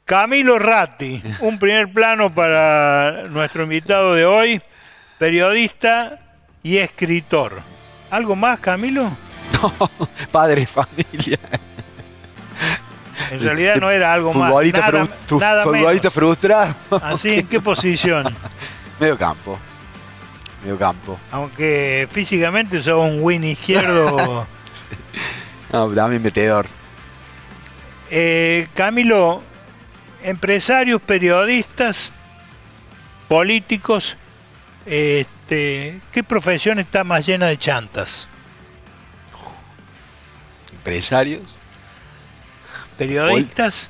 Camilo Ratti, un primer plano para nuestro invitado de hoy, periodista y escritor. ¿Algo más, Camilo? No, padre de familia. En realidad no era algo más. Nada futbolista frustrado. ¿Así? ¿En qué posición? Medio campo. Aunque físicamente sos un win izquierdo. No, dame metedor. Camilo, empresarios, periodistas, políticos, ¿qué profesión está más llena de chantas? Empresarios, periodistas,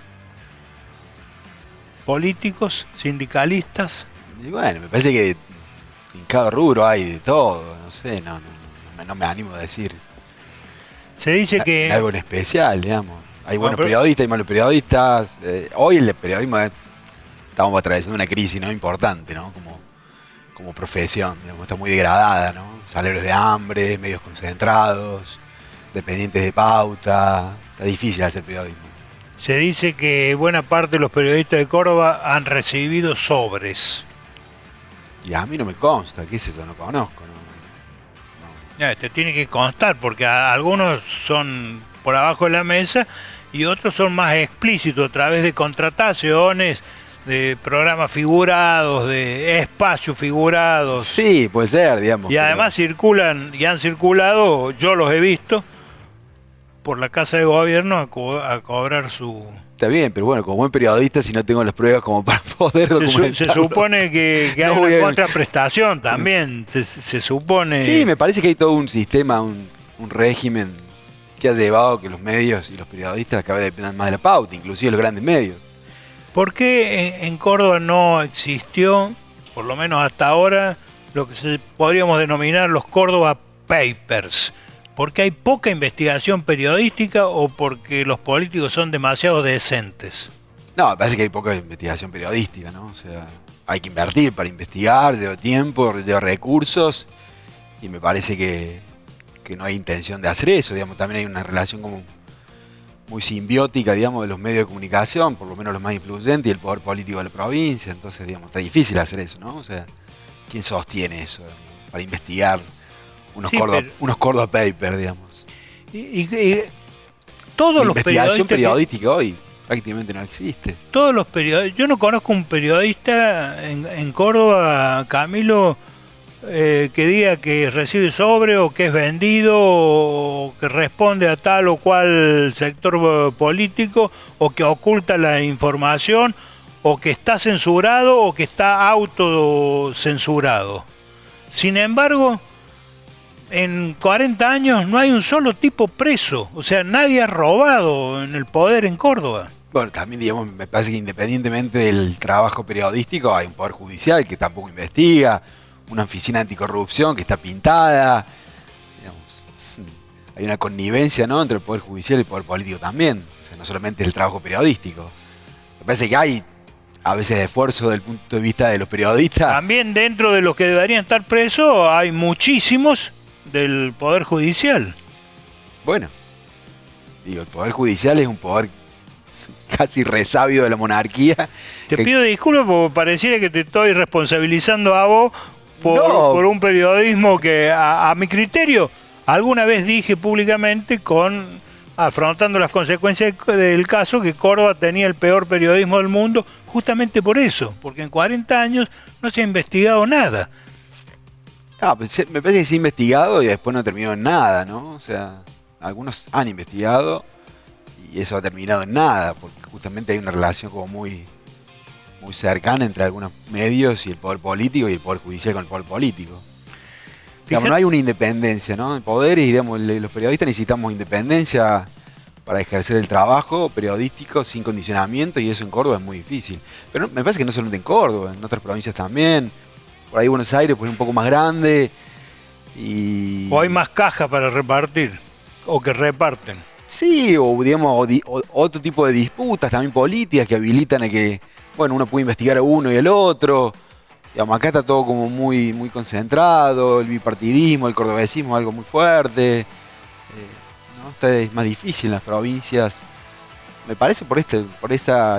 políticos, sindicalistas. Y bueno, me parece que en cada rubro hay de todo, no sé, no me animo a decir. Se dice que... Algo en especial, digamos. Hay buenos periodistas, hay malos periodistas. Hoy el periodismo estamos atravesando una crisis, ¿no?, importante, ¿no? Como profesión, digamos, está muy degradada, ¿no? Salarios de hambre, medios concentrados, dependientes de pauta. Está difícil hacer periodismo. Se dice que buena parte de los periodistas de Córdoba han recibido sobres. Y a mí no me consta, ¿qué es eso? No conozco, ¿no? Te tiene que constar, porque algunos son por abajo de la mesa y otros son más explícitos a través de contrataciones, de programas figurados, de espacios figurados. Sí, puede ser, digamos. Y además circulan, y han circulado, yo los he visto, por la Casa de Gobierno a cobrar su... Está bien, pero bueno, como buen periodista, si no tengo las pruebas como para poder documentarlo. Se supone que hay una contraprestación también, se supone... Sí, me parece que hay todo un sistema, un régimen que ha llevado que los medios y los periodistas cada vez dependan más de la pauta, inclusive los grandes medios. ¿Por qué en Córdoba no existió, por lo menos hasta ahora, lo que podríamos denominar los Córdoba Papers? ¿Porque hay poca investigación periodística o porque los políticos son demasiado decentes? No, me parece que hay poca investigación periodística, ¿no? O sea, hay que invertir para investigar, lleva tiempo, lleva recursos, y me parece que no hay intención de hacer eso, digamos. También hay una relación como muy simbiótica, digamos, de los medios de comunicación, por lo menos los más influyentes, y el poder político de la provincia. Entonces, digamos, está difícil hacer eso, ¿no? O sea, ¿quién sostiene eso para investigar unos Córdoba Papers, digamos? Y todos los investigación periodística hoy prácticamente no existe. Todos los periodistas, yo no conozco un periodista en Córdoba, Camilo, que diga que recibe sobre o que es vendido o que responde a tal o cual sector político o que oculta la información o que está censurado o que está autocensurado. Sin embargo, en 40 años no hay un solo tipo preso, o sea, nadie ha robado en el poder en Córdoba. Bueno, también, digamos, me parece que independientemente del trabajo periodístico hay un poder judicial que tampoco investiga, una oficina anticorrupción que está pintada, digamos, hay una connivencia, ¿no?, entre el poder judicial y el poder político también, o sea, no solamente el trabajo periodístico. Me parece que hay a veces esfuerzo desde el punto de vista de los periodistas. También dentro de los que deberían estar presos hay muchísimos del poder judicial. Bueno, digo, el poder judicial es un poder casi resabio de la monarquía. Te pido disculpas porque pareciera que te estoy responsabilizando a vos por un periodismo que a mi criterio alguna vez dije públicamente, afrontando las consecuencias del caso, que Córdoba tenía el peor periodismo del mundo, justamente por eso, porque en 40 años no se ha investigado nada. Me parece que se ha investigado y después no terminó en nada, ¿no? O sea, algunos han investigado y eso ha terminado en nada, porque justamente hay una relación como muy cercana entre algunos medios y el poder político y el poder judicial con el poder político. Digamos, no hay una independencia, ¿no? En poderes, y digamos, los periodistas necesitamos independencia para ejercer el trabajo periodístico sin condicionamiento, y eso en Córdoba es muy difícil. Pero me parece que no solamente en Córdoba, en otras provincias también. Por ahí Buenos Aires pues un poco más grande. O hay más cajas para repartir, o que reparten. Sí, o digamos, otro tipo de disputas también políticas que habilitan a que, bueno, uno puede investigar a uno y al otro. Digamos, acá está todo como muy concentrado, el bipartidismo, el cordobesismo, algo muy fuerte. ¿No? Es más difícil en las provincias. Me parece por esa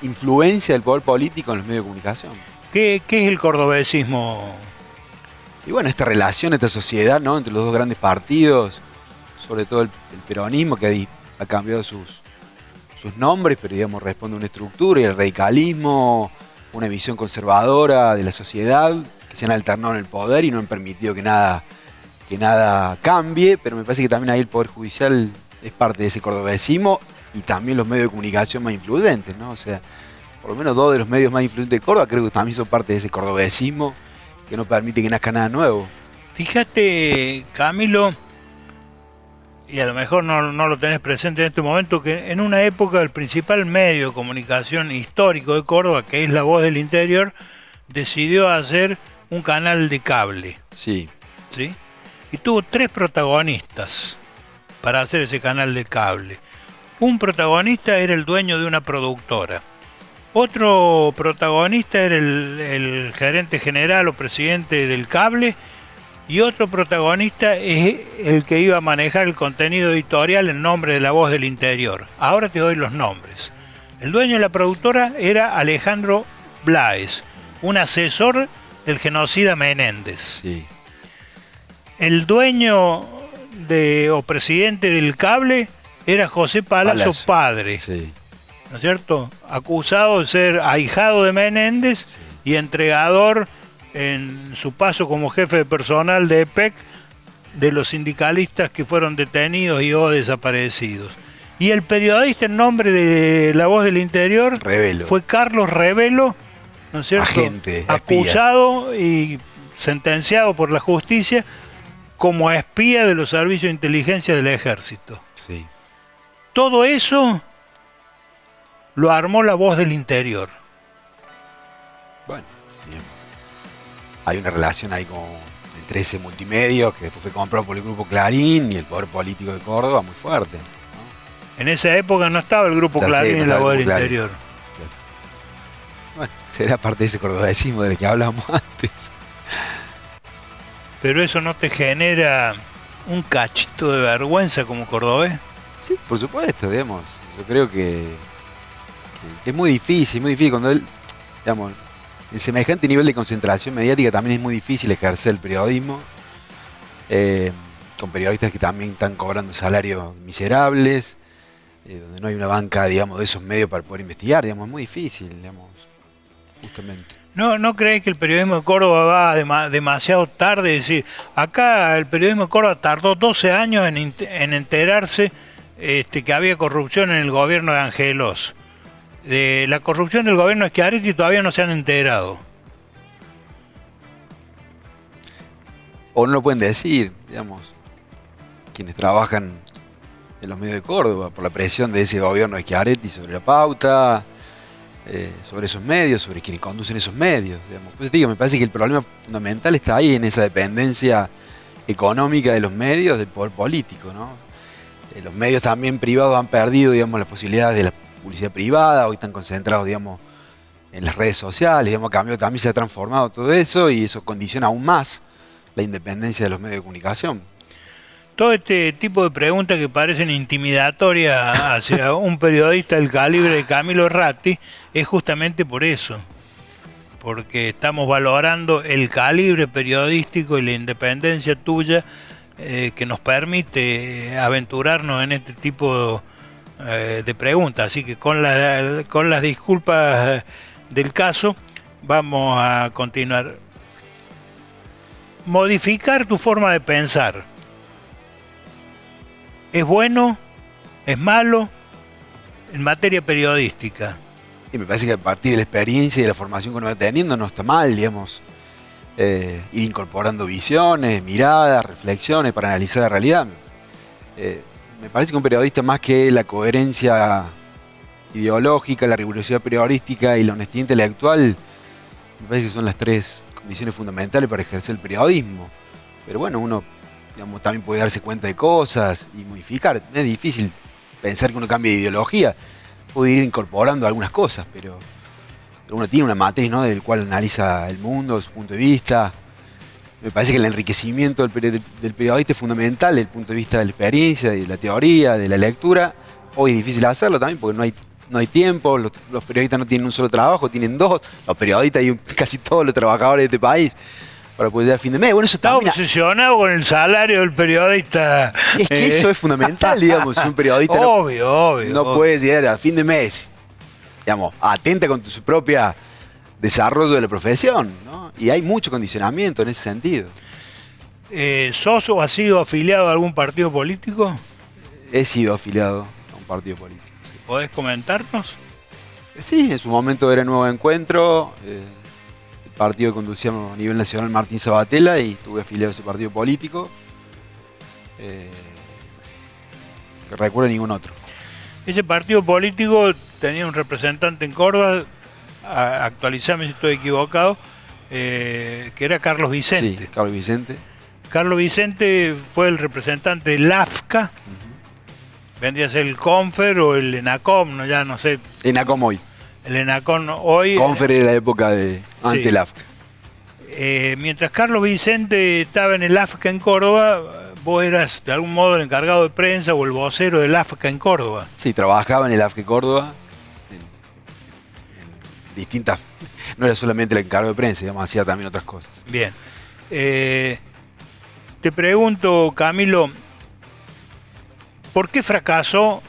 influencia del poder político en los medios de comunicación. ¿Qué es el cordobesismo? Y bueno, esta relación, esta sociedad, ¿no?, entre los dos grandes partidos, sobre todo el peronismo, que ha cambiado sus nombres, pero digamos responde a una estructura, y el radicalismo, una visión conservadora de la sociedad, que se han alternado en el poder y no han permitido que nada cambie, pero me parece que también ahí el Poder Judicial es parte de ese cordobesismo, y también los medios de comunicación más influyentes, ¿no? O sea, por lo menos 2 de los medios más influyentes de Córdoba creo que también son parte de ese cordobesismo que no permite que nazca nada nuevo. Fíjate, Camilo, y a lo mejor no lo tenés presente en este momento, que en una época el principal medio de comunicación histórico de Córdoba, que es La Voz del Interior, decidió hacer un canal de cable. Sí. ¿Sí? Y tuvo 3 protagonistas para hacer ese canal de cable. Un protagonista era el dueño de una productora. Otro protagonista era el gerente general o presidente del cable. Y otro protagonista es el que iba a manejar el contenido editorial en nombre de La Voz del Interior. Ahora te doy los nombres. El dueño de la productora era Alejandro Bláez, un asesor del genocida Menéndez. Sí. El dueño o presidente del cable era José Palazzo padre, sí, ¿no es cierto? Acusado de ser ahijado de Menéndez, sí, y entregador en su paso como jefe de personal de EPEC de los sindicalistas que fueron detenidos y o desaparecidos. Y el periodista en nombre de La Voz del Interior Revelo. Fue Carlos Revelo, ¿no es cierto? Agente, acusado y sentenciado por la justicia como espía de los servicios de inteligencia del ejército. Sí. Todo eso lo armó La Voz del Interior. Bueno, bien. Hay una relación ahí entre ese multimedio que después fue comprado por el Grupo Clarín y el poder político de Córdoba muy fuerte, ¿no? En esa época no estaba el Grupo Clarín en La Voz del Interior. Claro. Bueno, será parte de ese cordobesismo del que hablábamos antes. Pero eso no te genera un cachito de vergüenza como cordobés. Sí, por supuesto, digamos. Yo creo que es muy difícil cuando él, digamos, en semejante nivel de concentración mediática también es muy difícil ejercer el periodismo, con periodistas que también están cobrando salarios miserables, donde no hay una banca, digamos, de esos medios para poder investigar, digamos, es muy difícil, digamos, justamente. ¿No crees que el periodismo de Córdoba va demasiado tarde? Es decir, acá el periodismo de Córdoba tardó 12 años en enterarse que había corrupción en el gobierno de Angelos. De la corrupción del gobierno de Schiaretti todavía no se han enterado. O no lo pueden decir, digamos, quienes trabajan en los medios de Córdoba, por la presión de ese gobierno de Schiaretti sobre la pauta, sobre esos medios, sobre quienes conducen esos medios, digamos. Pues digo, me parece que el problema fundamental está ahí, en esa dependencia económica de los medios del poder político, ¿no? Los medios también privados han perdido, digamos, las posibilidades de la publicidad privada, hoy están concentrados, digamos, en las redes sociales, digamos, también se ha transformado todo eso y eso condiciona aún más la independencia de los medios de comunicación. Todo este tipo de preguntas que parecen intimidatorias hacia un periodista del calibre de Camilo Ratti es justamente por eso, porque estamos valorando el calibre periodístico y la independencia tuya que nos permite aventurarnos en este tipo de preguntas. Así que con las disculpas del caso vamos a continuar. Modificar tu forma de pensar. ¿Es bueno? ¿Es malo? En materia periodística. Y me parece que a partir de la experiencia y de la formación que uno va teniendo no está mal, digamos, ir incorporando visiones, miradas, reflexiones para analizar la realidad. Me parece que un periodista, más que la coherencia ideológica, la rigurosidad periodística y la honestidad intelectual, me parece que son las 3 condiciones fundamentales para ejercer el periodismo. Pero bueno, uno, digamos, también puede darse cuenta de cosas y modificar. Es difícil pensar que uno cambie de ideología, puede ir incorporando algunas cosas, pero uno tiene una matriz, ¿no?, del cual analiza el mundo, de su punto de vista. Me parece que el enriquecimiento del periodista es fundamental desde el punto de vista de la experiencia, de la teoría, de la lectura. Hoy es difícil hacerlo también porque no hay no hay tiempo, los periodistas no tienen un solo trabajo, tienen dos, los periodistas y casi todos los trabajadores de este país para poder llegar a fin de mes. Bueno, eso está obsesionado con el salario del periodista. Es que eso es fundamental, digamos, si un periodista no puede llegar a fin de mes, digamos, atenta con su propia desarrollo de la profesión, ¿no? Y hay mucho condicionamiento en ese sentido. ¿Sos o has sido afiliado a algún partido político? He sido afiliado a un partido político. Sí. ¿Podés comentarnos? Sí, en su momento era Nuevo Encuentro, el partido que conducíamos a nivel nacional Martín Sabatella, y estuve afiliado a ese partido político. Que recuerdo ningún otro. Ese partido político tenía un representante en Córdoba, actualizame si estoy equivocado, que era Carlos Vicente. Sí, Carlos Vicente. Carlos Vicente fue el representante del AFCA, vendría a ser el CONFER o el ENACOM, no, ya no sé. ENACOM hoy. El ENACOM hoy. CONFER era la época de ante el AFCA. Mientras Carlos Vicente estaba en el AFCA en Córdoba, vos eras de algún modo el encargado de prensa o el vocero del AFCA en Córdoba. Sí, trabajaba en el AFCA Córdoba, en distintas, no era solamente el encargado de prensa, digamos, hacía también otras cosas. Bien. Te pregunto, Camilo, ¿por qué fracasó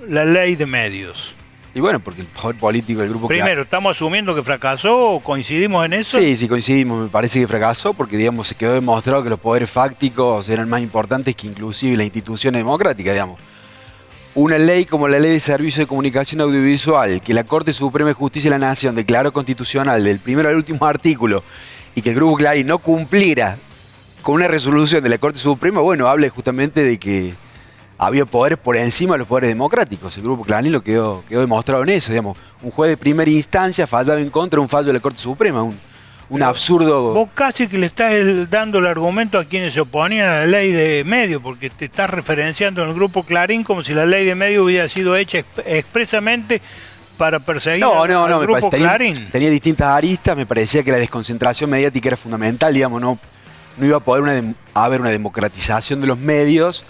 la ley de medios? Y bueno, porque el poder político del grupo... Primero, ¿estamos asumiendo que fracasó o coincidimos en eso? Sí, coincidimos. Me parece que fracasó porque, digamos, se quedó demostrado que los poderes fácticos eran más importantes que inclusive las instituciones democráticas, digamos. Una ley como la Ley de Servicios de Comunicación Audiovisual, que la Corte Suprema de Justicia de la Nación declaró constitucional del primero al último artículo, y que el Grupo Clarín no cumpliera con una resolución de la Corte Suprema, bueno, habla justamente de que había poderes por encima de los poderes democráticos. El Grupo Clarín lo quedó demostrado en eso, digamos. Un juez de primera instancia fallaba en contra de un fallo de la Corte Suprema, un absurdo... Vos casi que le estás dando el argumento a quienes se oponían a la ley de medios, porque te estás referenciando en el Grupo Clarín como si la ley de medios hubiera sido hecha expresamente para perseguir al Grupo Clarín. Tenía distintas aristas, me parecía que la desconcentración mediática era fundamental, digamos, no iba a poder haber una democratización de los medios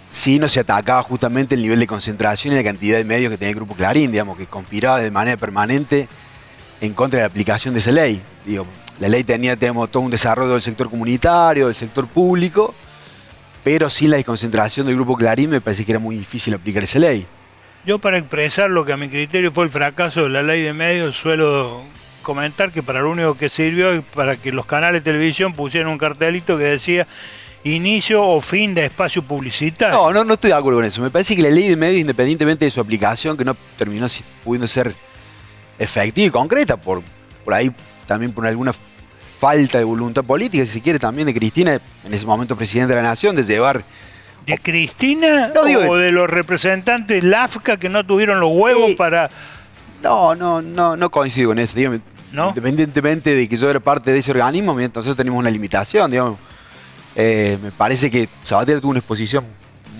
si no se atacaba justamente el nivel de concentración y la cantidad de medios que tenía el Grupo Clarín, digamos, que conspiraba de manera permanente en contra de la aplicación de esa ley. Digo, la ley tenía todo un desarrollo del sector comunitario, del sector público, pero sin la desconcentración del Grupo Clarín me parece que era muy difícil aplicar esa ley. Yo, para expresar lo que a mi criterio fue el fracaso de la ley de medios, suelo comentar que para lo único que sirvió es para que los canales de televisión pusieran un cartelito que decía inicio o fin de espacio publicitario. No estoy de acuerdo con eso. Me parece que la ley de medios, independientemente de su aplicación, que no terminó pudiendo ser efectiva y concreta, por ahí también por alguna falta de voluntad política, si se quiere, también de Cristina, en ese momento presidente de la Nación, de llevar... ¿De Cristina o de los representantes LAFCA que no tuvieron los huevos para...? No coincido con eso. Dígame, ¿no? Independientemente de que yo era parte de ese organismo, nosotros tenemos una limitación, digamos. Me parece que Sabatella tuvo una exposición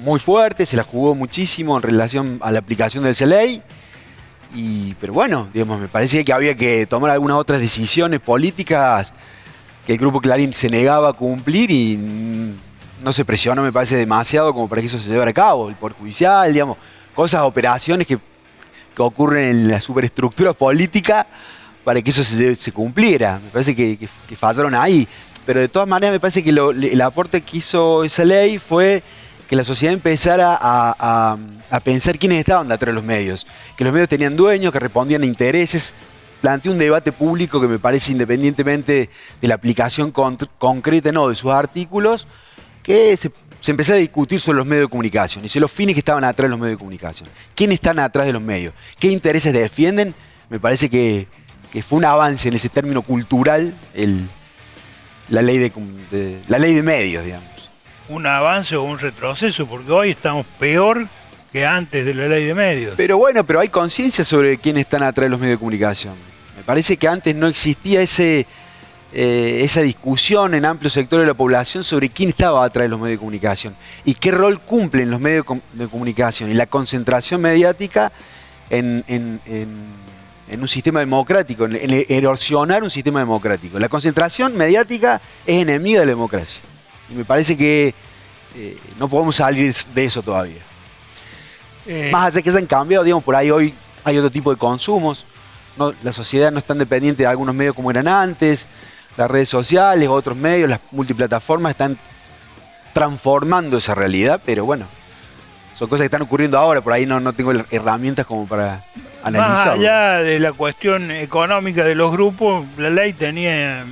muy fuerte, se la jugó muchísimo en relación a la aplicación de esa ley. Pero bueno, digamos, me parece que había que tomar algunas otras decisiones políticas que el Grupo Clarín se negaba a cumplir y no se presionó, me parece, demasiado como para que eso se llevara a cabo. El Poder Judicial, digamos, operaciones que ocurren en la superestructura política para que eso se cumpliera. Me parece que fallaron ahí. Pero de todas maneras me parece que el aporte que hizo esa ley fue que la sociedad empezara a pensar quiénes estaban detrás de los medios. Que los medios tenían dueños, que respondían a intereses. Planteó un debate público que me parece, independientemente de la aplicación concreta de sus artículos, que se empezó a discutir sobre los medios de comunicación y sobre los fines que estaban atrás de los medios de comunicación. ¿Quiénes están atrás de los medios? ¿Qué intereses defienden? Me parece que fue un avance en ese término cultural la ley de medios, digamos. ¿Un avance o un retroceso? Porque hoy estamos peor que antes de la ley de medios. Pero bueno, hay conciencia sobre quiénes están atrás de los medios de comunicación. Me parece que antes no existía esa discusión en amplios sectores de la población sobre quién estaba atrás de los medios de comunicación y qué rol cumplen los medios de comunicación y la concentración mediática en un sistema democrático, en erosionar un sistema democrático. La concentración mediática es enemiga de la democracia. Y me parece que no podemos salir de eso todavía. Más allá que hayan cambiado, digamos, por ahí hoy hay otro tipo de consumos. No, la sociedad no es tan dependiente de algunos medios como eran antes. Las redes sociales, otros medios, las multiplataformas están transformando esa realidad, pero bueno, son cosas que están ocurriendo ahora, por ahí no tengo herramientas como para analizarlo. Más allá de la cuestión económica de los grupos, la ley tenía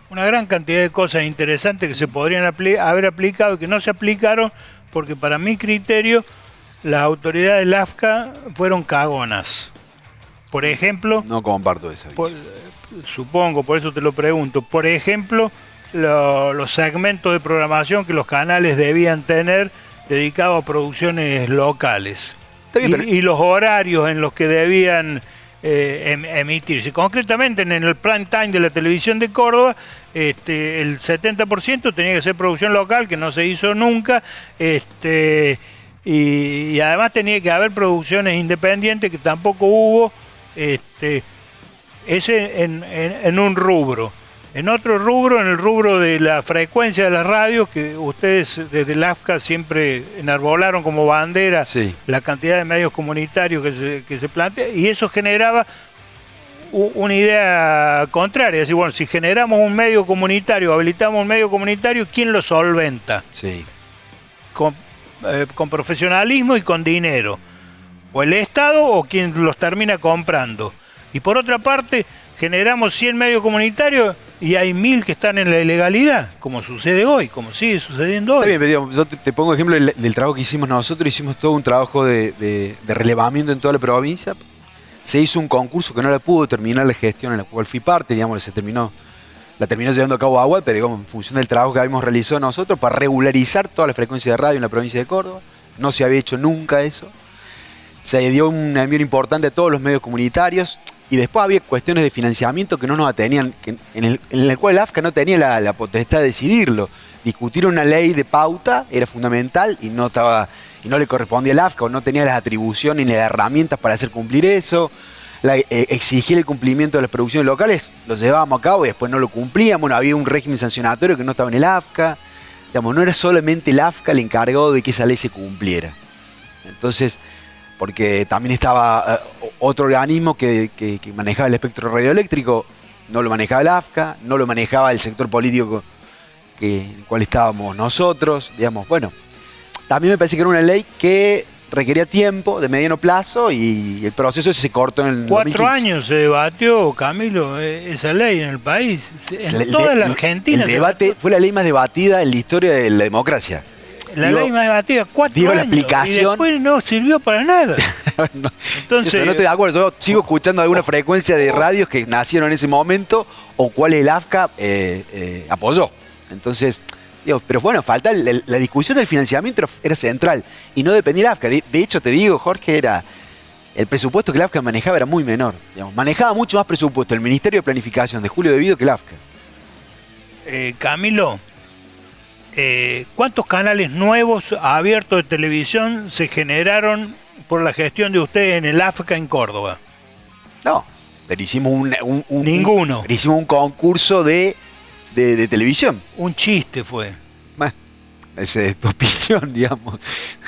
una gran cantidad de cosas interesantes que se podrían haber aplicado y que no se aplicaron porque para mi criterio las autoridades del AFCA fueron cagonas. Por ejemplo... No comparto eso. Supongo, por eso te lo pregunto. Por ejemplo, los segmentos de programación que los canales debían tener dedicados a producciones locales. Y los horarios en los que debían emitirse. Concretamente en el prime time de la televisión de Córdoba, el 70% tenía que ser producción local, que no se hizo nunca, y además tenía que haber producciones independientes, que tampoco hubo, ese en un rubro. En otro rubro, en el rubro de la frecuencia de las radios, que ustedes desde el AFCA siempre enarbolaron como bandera, sí, la cantidad de medios comunitarios que se plantea, y eso generaba una idea contraria. Es decir, bueno, si generamos un medio comunitario, habilitamos un medio comunitario, ¿quién lo solventa? Sí. Con profesionalismo y con dinero. O el Estado o quien los termina comprando. Y por otra parte, generamos 100 medios comunitarios y hay 1000 que están en la ilegalidad, como sucede hoy, como sigue sucediendo hoy. Está bien, pero yo te pongo ejemplo del trabajo que hicimos nosotros. Hicimos todo un trabajo de relevamiento en toda la provincia. Se hizo un concurso que no la pudo terminar la gestión en la cual fui parte, digamos, la terminó llevando a cabo Agua, pero digamos, en función del trabajo que habíamos realizado nosotros para regularizar toda la frecuencia de radio en la provincia de Córdoba. No se había hecho nunca eso. Se dio un envío importante a todos los medios comunitarios. Y después había cuestiones de financiamiento que no nos atenían, en el cual el AFCA no tenía la potestad de decidirlo. Discutir una ley de pauta era fundamental y no le correspondía al AFCA, o no tenía las atribuciones ni las herramientas para hacer cumplir eso. Exigir el cumplimiento de las producciones locales, lo llevábamos a cabo y después no lo cumplíamos. Bueno, había un régimen sancionatorio que no estaba en el AFCA. Digamos, no era solamente el AFCA el encargado de que esa ley se cumpliera. Entonces, porque también estaba otro organismo que manejaba el espectro radioeléctrico, no lo manejaba el AFCA, no lo manejaba el sector político en el cual estábamos nosotros, digamos. Bueno, también me parece que era una ley que requería tiempo, de mediano plazo, y el proceso se cortó en el 4 2015. años se debatió, Camilo, esa ley en el país. En toda la Argentina. El debate fue la ley más debatida en la historia de la democracia. La ley más debatida, 4 años. La explicación. Y después no sirvió para nada. No, Entonces, no estoy de acuerdo. Yo sigo escuchando alguna frecuencia de radios que nacieron en ese momento o cuál el AFCA apoyó. Entonces, digo, pero bueno, falta la discusión del financiamiento era central y no dependía del AFCA. De hecho, te digo, Jorge, el presupuesto que el AFCA manejaba era muy menor. Digamos, manejaba mucho más presupuesto el Ministerio de Planificación de Julio Devido que el AFCA. Camilo, ¿cuántos canales nuevos abiertos de televisión se generaron por la gestión de ustedes en el AFCA en Córdoba? No, pero hicimos ninguno. Pero hicimos un concurso de televisión. Un chiste fue. Bueno, esa es tu opinión, digamos.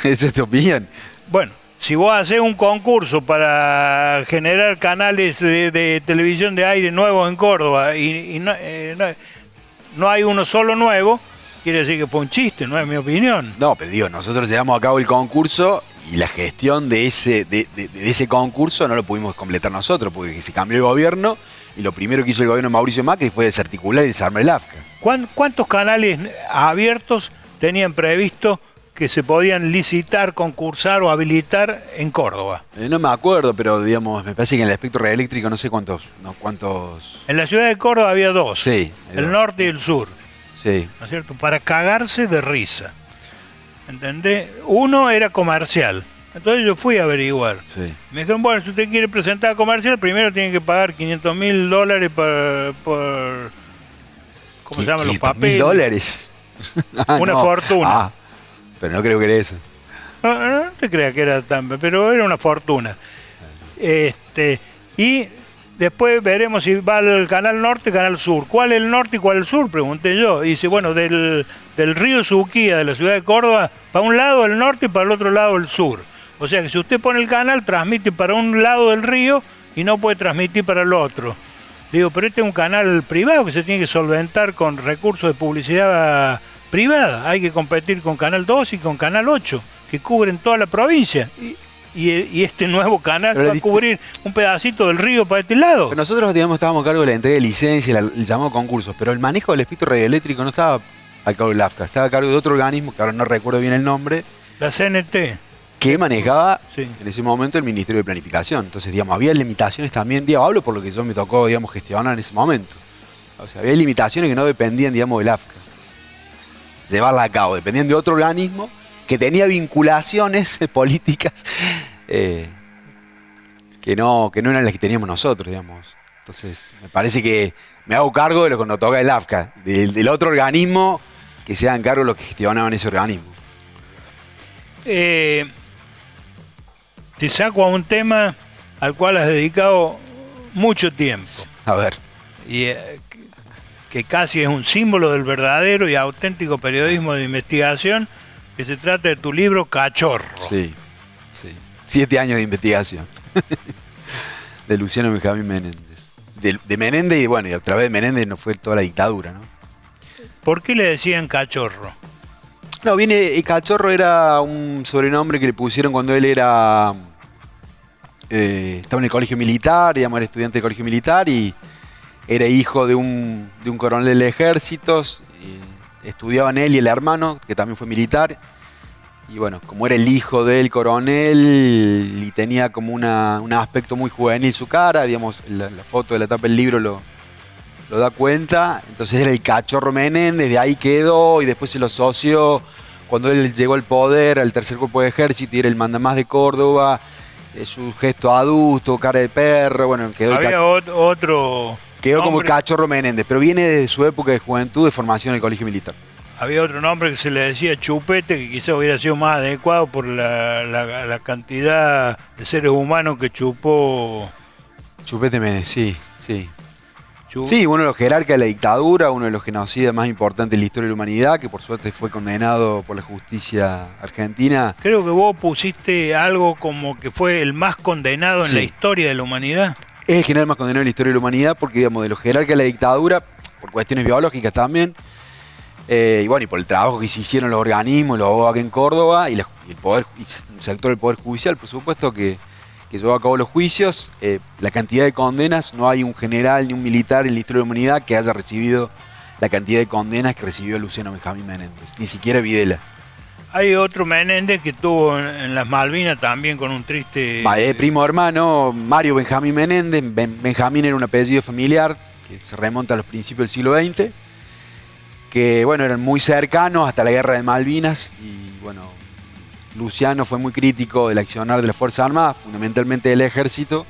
Esa es tu opinión. Bueno, si vos haces un concurso para generar canales de televisión de aire nuevos en Córdoba y no hay uno solo nuevo, quiere decir que fue un chiste, no es mi opinión. No, pero digo, nosotros llevamos a cabo el concurso y la gestión de ese concurso no lo pudimos completar nosotros, porque se cambió el gobierno y lo primero que hizo el gobierno de Mauricio Macri fue desarticular y desarmar el AFCA. ¿Cuántos canales abiertos tenían previsto que se podían licitar, concursar o habilitar en Córdoba? No me acuerdo, pero digamos, me parece que en el espectro radioeléctrico no sé cuántos. En la ciudad de Córdoba había 2. Sí. El norte y el sur. Sí. ¿No es cierto? Para cagarse de risa. ¿Entendés? Uno era comercial. Entonces yo fui a averiguar. Sí. Me dijeron, bueno, si usted quiere presentar a comercial, primero tiene que pagar $500.000 por ¿cómo se llaman los papeles? $500.000. Una fortuna. Pero no creo que era eso. No te creas que era tan, pero era una fortuna. Y después veremos si va al canal norte y canal sur. ¿Cuál es el norte y cuál es el sur? Pregunté yo. Y dice, bueno, del río Suquía, de la ciudad de Córdoba, para un lado el norte y para el otro lado el sur. O sea que si usted pone el canal, transmite para un lado del río y no puede transmitir para el otro. Digo, pero este es un canal privado que se tiene que solventar con recursos de publicidad privada. Hay que competir con Canal 2 y con Canal 8, que cubren toda la provincia. Y este nuevo canal va a cubrir un pedacito del río para este lado. Pero nosotros, digamos, estábamos a cargo de la entrega de licencias, el llamado concursos, pero el manejo del espectro radioeléctrico no estaba a cargo del AFCA, estaba a cargo de otro organismo, que ahora no recuerdo bien el nombre. La CNT. Que manejaba sí. En ese momento el Ministerio de Planificación. Entonces, digamos, había limitaciones también, digamos, hablo por lo que yo me tocó, digamos, gestionar en ese momento. O sea, había limitaciones que no dependían, digamos, del AFCA. Llevarla a cabo, dependían de otro organismo que tenía vinculaciones políticas que no eran las que teníamos nosotros, digamos. Entonces, me parece que me hago cargo de lo que nos toca el AFCA, del otro organismo que se hagan cargo de lo que gestionaban ese organismo. Te saco a un tema al cual has dedicado mucho tiempo. A ver. Y que casi es un símbolo del verdadero y auténtico periodismo de investigación, que se trata de tu libro Cachorro. Sí. 7 años de investigación. De Luciano Benjamín Menéndez. De Menéndez y bueno, y a través de Menéndez no fue toda la dictadura, ¿no? ¿Por qué le decían Cachorro? No, Cachorro era un sobrenombre que le pusieron cuando él estaba en el colegio militar, digamos, era estudiante del colegio militar y era hijo de un coronel del ejército, estudiaban él y el hermano, que también fue militar, y bueno, como era el hijo del coronel y tenía como un aspecto muy juvenil su cara, digamos, la foto de la tapa del libro lo da cuenta, entonces era el Cachorro Menéndez, de ahí quedó y después se lo asoció cuando él llegó al poder, al tercer cuerpo de ejército y era el mandamás de Córdoba, su gesto adulto, cara de perro, bueno, quedó otro quedó nombre, como el Cachorro Menéndez, pero viene de su época de juventud, de formación en el colegio militar. Había otro nombre que se le decía Chupete, que quizás hubiera sido más adecuado por la cantidad de seres humanos que chupó. Chupete Menéndez, sí. Sí, uno de los jerarcas de la dictadura, uno de los genocidas más importantes de la historia de la humanidad, que por suerte fue condenado por la justicia argentina. Creo que vos pusiste algo como que fue el más condenado en la historia de la humanidad. Es el general más condenado en la historia de la humanidad porque, digamos, de los jerarcas de la dictadura, por cuestiones biológicas también, y bueno, y por el trabajo que se hicieron los organismos, los abogados aquí en Córdoba, y el sector del Poder Judicial, por supuesto, que llevó a cabo los juicios, la cantidad de condenas, no hay un general ni un militar en la historia de la humanidad que haya recibido la cantidad de condenas que recibió Luciano Benjamín Menéndez, ni siquiera Videla. Hay otro Menéndez que tuvo en las Malvinas también con un triste... primo hermano, Mario Benjamín Menéndez. Benjamín era un apellido familiar que se remonta a los principios del siglo XX, que bueno, eran muy cercanos hasta la guerra de Malvinas y bueno... Luciano fue muy crítico del accionar de las Fuerzas Armadas, fundamentalmente del Ejército,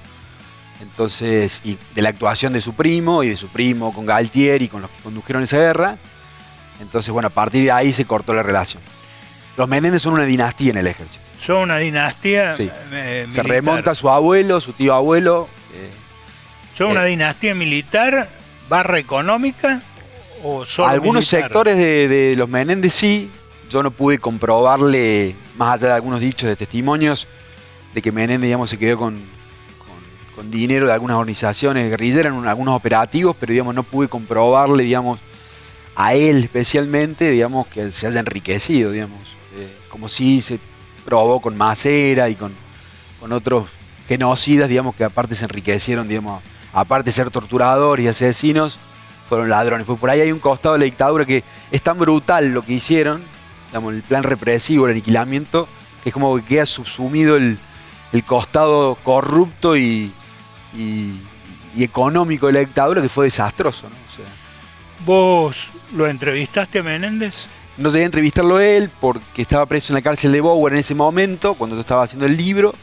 entonces, y de la actuación de su primo y de su primo con Galtieri, con los que condujeron esa guerra. Entonces, bueno, a partir de ahí se cortó la relación. Los Menéndez son una dinastía en el Ejército. Son una dinastía sí. Militar. Se remonta a su abuelo, su tío abuelo. ¿Son una dinastía militar, barra económica o solo algunos militar? Sectores de los Menéndez sí. Yo no pude comprobarle, más allá de algunos dichos de testimonios, de que Menéndez, digamos, se quedó con dinero de algunas organizaciones guerrilleras en algunos operativos, pero digamos, no pude comprobarle, digamos, a él especialmente, digamos, que se haya enriquecido, digamos, como si se probó con Macera y con otros genocidas, digamos, que aparte se enriquecieron, digamos, aparte de ser torturadores y asesinos, fueron ladrones. Pues por ahí hay un costado de la dictadura que es tan brutal lo que hicieron, digamos, el plan represivo, el aniquilamiento, que es como que queda subsumido el costado corrupto y económico de la dictadura, que fue desastroso, ¿no? O sea, ¿vos lo entrevistaste a Menéndez? No llegué a entrevistarlo a él porque estaba preso en la cárcel de Bower en ese momento, cuando yo estaba haciendo el libro.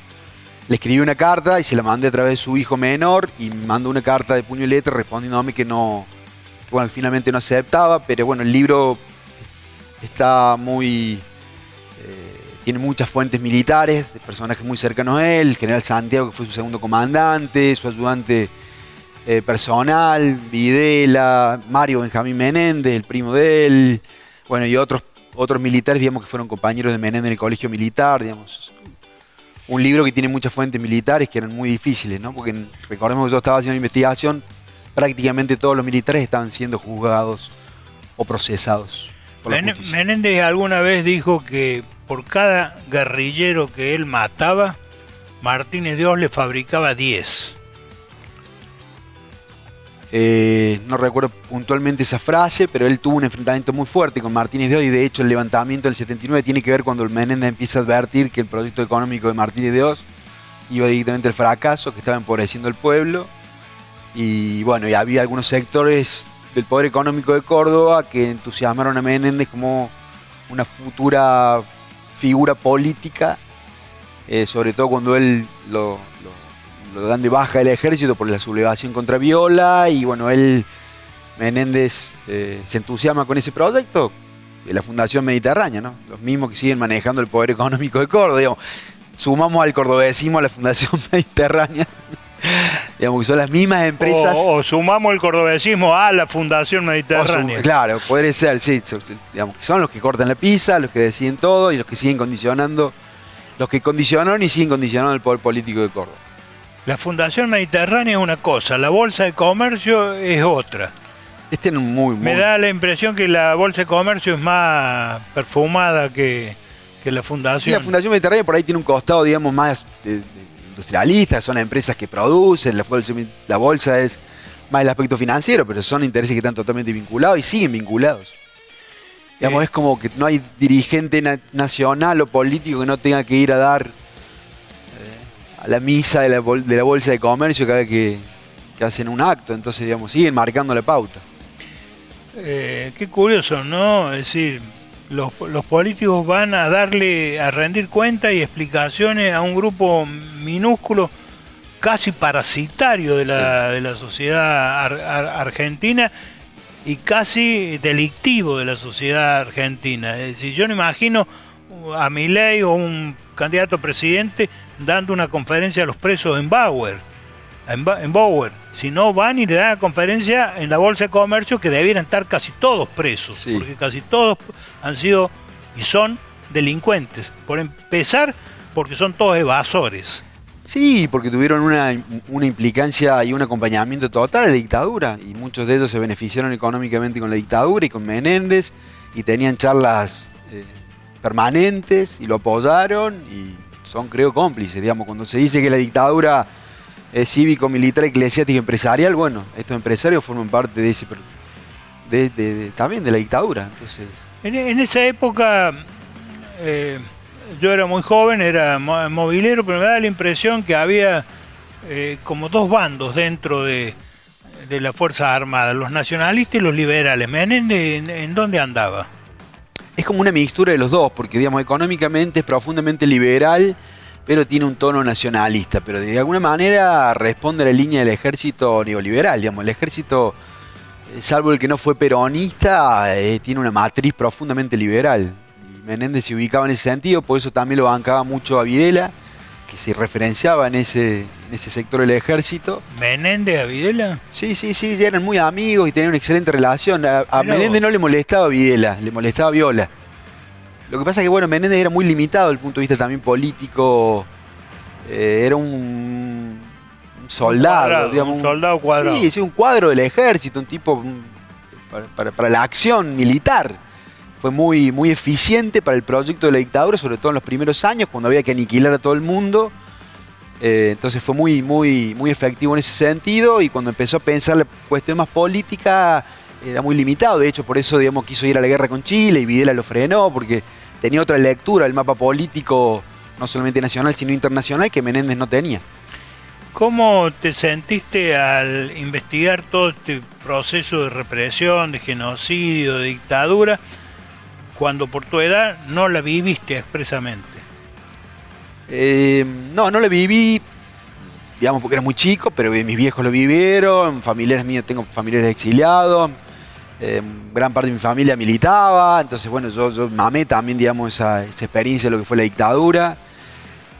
Le escribí una carta y se la mandé a través de su hijo menor y me mandó una carta de puño y letra respondiéndome que bueno, finalmente no aceptaba, pero bueno, el libro está tiene muchas fuentes militares, de personajes muy cercanos a él, el general Santiago, que fue su segundo comandante, su ayudante personal, Videla, Mario Benjamín Menéndez, el primo de él, bueno, y otros militares, digamos, que fueron compañeros de Menéndez en el colegio militar, digamos. un libro que tiene muchas fuentes militares que eran muy difíciles, ¿no? Porque recordemos que yo estaba haciendo investigación, prácticamente todos los militares estaban siendo juzgados o procesados por la justicia. Menéndez alguna vez dijo que por cada guerrillero que él mataba, Martínez Dios le fabricaba 10. No recuerdo puntualmente esa frase, pero él tuvo un enfrentamiento muy fuerte con Martínez de Oz y de hecho el levantamiento del 79 tiene que ver cuando el Menéndez empieza a advertir que el proyecto económico de Martínez de Oz iba directamente al fracaso, que estaba empobreciendo al pueblo y bueno, y había algunos sectores del poder económico de Córdoba que entusiasmaron a Menéndez como una futura figura política, sobre todo cuando él lo dan de baja del ejército por la sublevación contra Viola y bueno, Menéndez se entusiasma con ese proyecto de la Fundación Mediterránea, ¿no? Los mismos que siguen manejando el poder económico de Córdoba, digamos. Sumamos al cordobesismo a la Fundación Mediterránea, digamos que son las mismas empresas. O sumamos el cordobesismo a la Fundación Mediterránea. Claro, podría ser, sí, digamos que son los que cortan la pizza, los que deciden todo y los que siguen condicionando, los que condicionaron y siguen condicionando el poder político de Córdoba. La Fundación Mediterránea es una cosa, la Bolsa de Comercio es otra. Este es muy... Me da la impresión que la Bolsa de Comercio es más perfumada que la Fundación. Sí, la Fundación Mediterránea por ahí tiene un costado, digamos, más industrialista, son empresas que producen, la bolsa es más el aspecto financiero, pero son intereses que están totalmente vinculados y siguen vinculados. Digamos, es como que no hay dirigente nacional o político que no tenga que ir a dar a la misa de la Bolsa de Comercio cada vez que hacen un acto, entonces digamos, siguen marcando la pauta. Qué curioso, ¿no? Es decir, los políticos van a rendir cuenta y explicaciones a un grupo minúsculo, casi parasitario de la sociedad argentina y casi delictivo de la sociedad argentina. Es decir, yo no imagino a Milei o un candidato a presidente dando una conferencia a los presos en Bauer, si no van y le dan la conferencia en la Bolsa de Comercio, que debieran estar casi todos presos, sí, porque casi todos han sido y son delincuentes, por empezar porque son todos evasores. Sí, porque tuvieron una implicancia y un acompañamiento total a la dictadura y muchos de ellos se beneficiaron económicamente con la dictadura y con Menéndez y tenían charlas permanentes y lo apoyaron y son, creo, cómplices, digamos, cuando se dice que la dictadura es cívico, militar, eclesiástica y empresarial, bueno, estos empresarios forman parte de ese también de la dictadura. Entonces, en esa época yo era muy joven, era movilero, pero me da la impresión que había como dos bandos dentro de la Fuerza Armada, los nacionalistas y los liberales. ¿Menéndez en dónde andaba? Es como una mixtura de los dos, porque digamos económicamente es profundamente liberal, pero tiene un tono nacionalista, pero de alguna manera responde a la línea del ejército neoliberal. Digamos, el ejército, salvo el que no fue peronista, tiene una matriz profundamente liberal. Y Menéndez se ubicaba en ese sentido, por eso también lo bancaba mucho a Videla, que se referenciaba en ese sector del ejército. ¿Menéndez a Videla? Sí, ya eran muy amigos y tenían una excelente relación. A Menéndez no le molestaba a Videla, le molestaba a Viola. Lo que pasa es que, bueno, Menéndez era muy limitado desde el punto de vista también político. Era un soldado, digamos. Un soldado cuadrado. Sí, un cuadro del ejército, un tipo para la acción militar. Fue muy eficiente para el proyecto de la dictadura, sobre todo en los primeros años, cuando había que aniquilar a todo el mundo. Entonces fue muy efectivo en ese sentido, y cuando empezó a pensar la cuestión más política, era muy limitado. De hecho, por eso, digamos, quiso ir a la guerra con Chile y Videla lo frenó, porque tenía otra lectura del mapa político, no solamente nacional, sino internacional, que Menéndez no tenía. ¿Cómo te sentiste al investigar todo este proceso de represión, de genocidio, de dictadura, cuando por tu edad no la viviste expresamente? No la viví, digamos, porque era muy chico, pero mis viejos lo vivieron, familiares míos, tengo familiares exiliados, gran parte de mi familia militaba, entonces bueno, yo mamé también, digamos, esa experiencia de lo que fue la dictadura.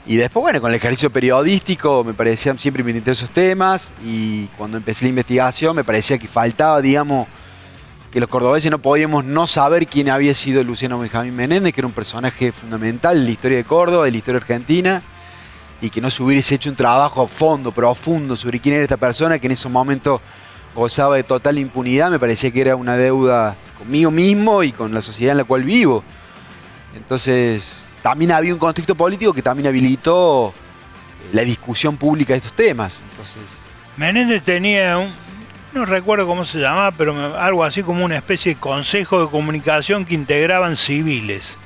Y después, bueno, con el ejercicio periodístico me parecían, siempre me interesó esos temas, y cuando empecé la investigación me parecía que faltaba, digamos, que los cordobeses no podíamos no saber quién había sido Luciano Benjamín Menéndez, que era un personaje fundamental de la historia de Córdoba, de la historia argentina, y que no se hubiese hecho un trabajo a fondo, profundo sobre quién era esta persona que en esos momentos gozaba de total impunidad, me parecía que era una deuda conmigo mismo y con la sociedad en la cual vivo. Entonces, también había un contexto político que también habilitó la discusión pública de estos temas. Entonces, Menéndez tenía no recuerdo cómo se llamaba, pero algo así como una especie de consejo de comunicación que integraban civiles.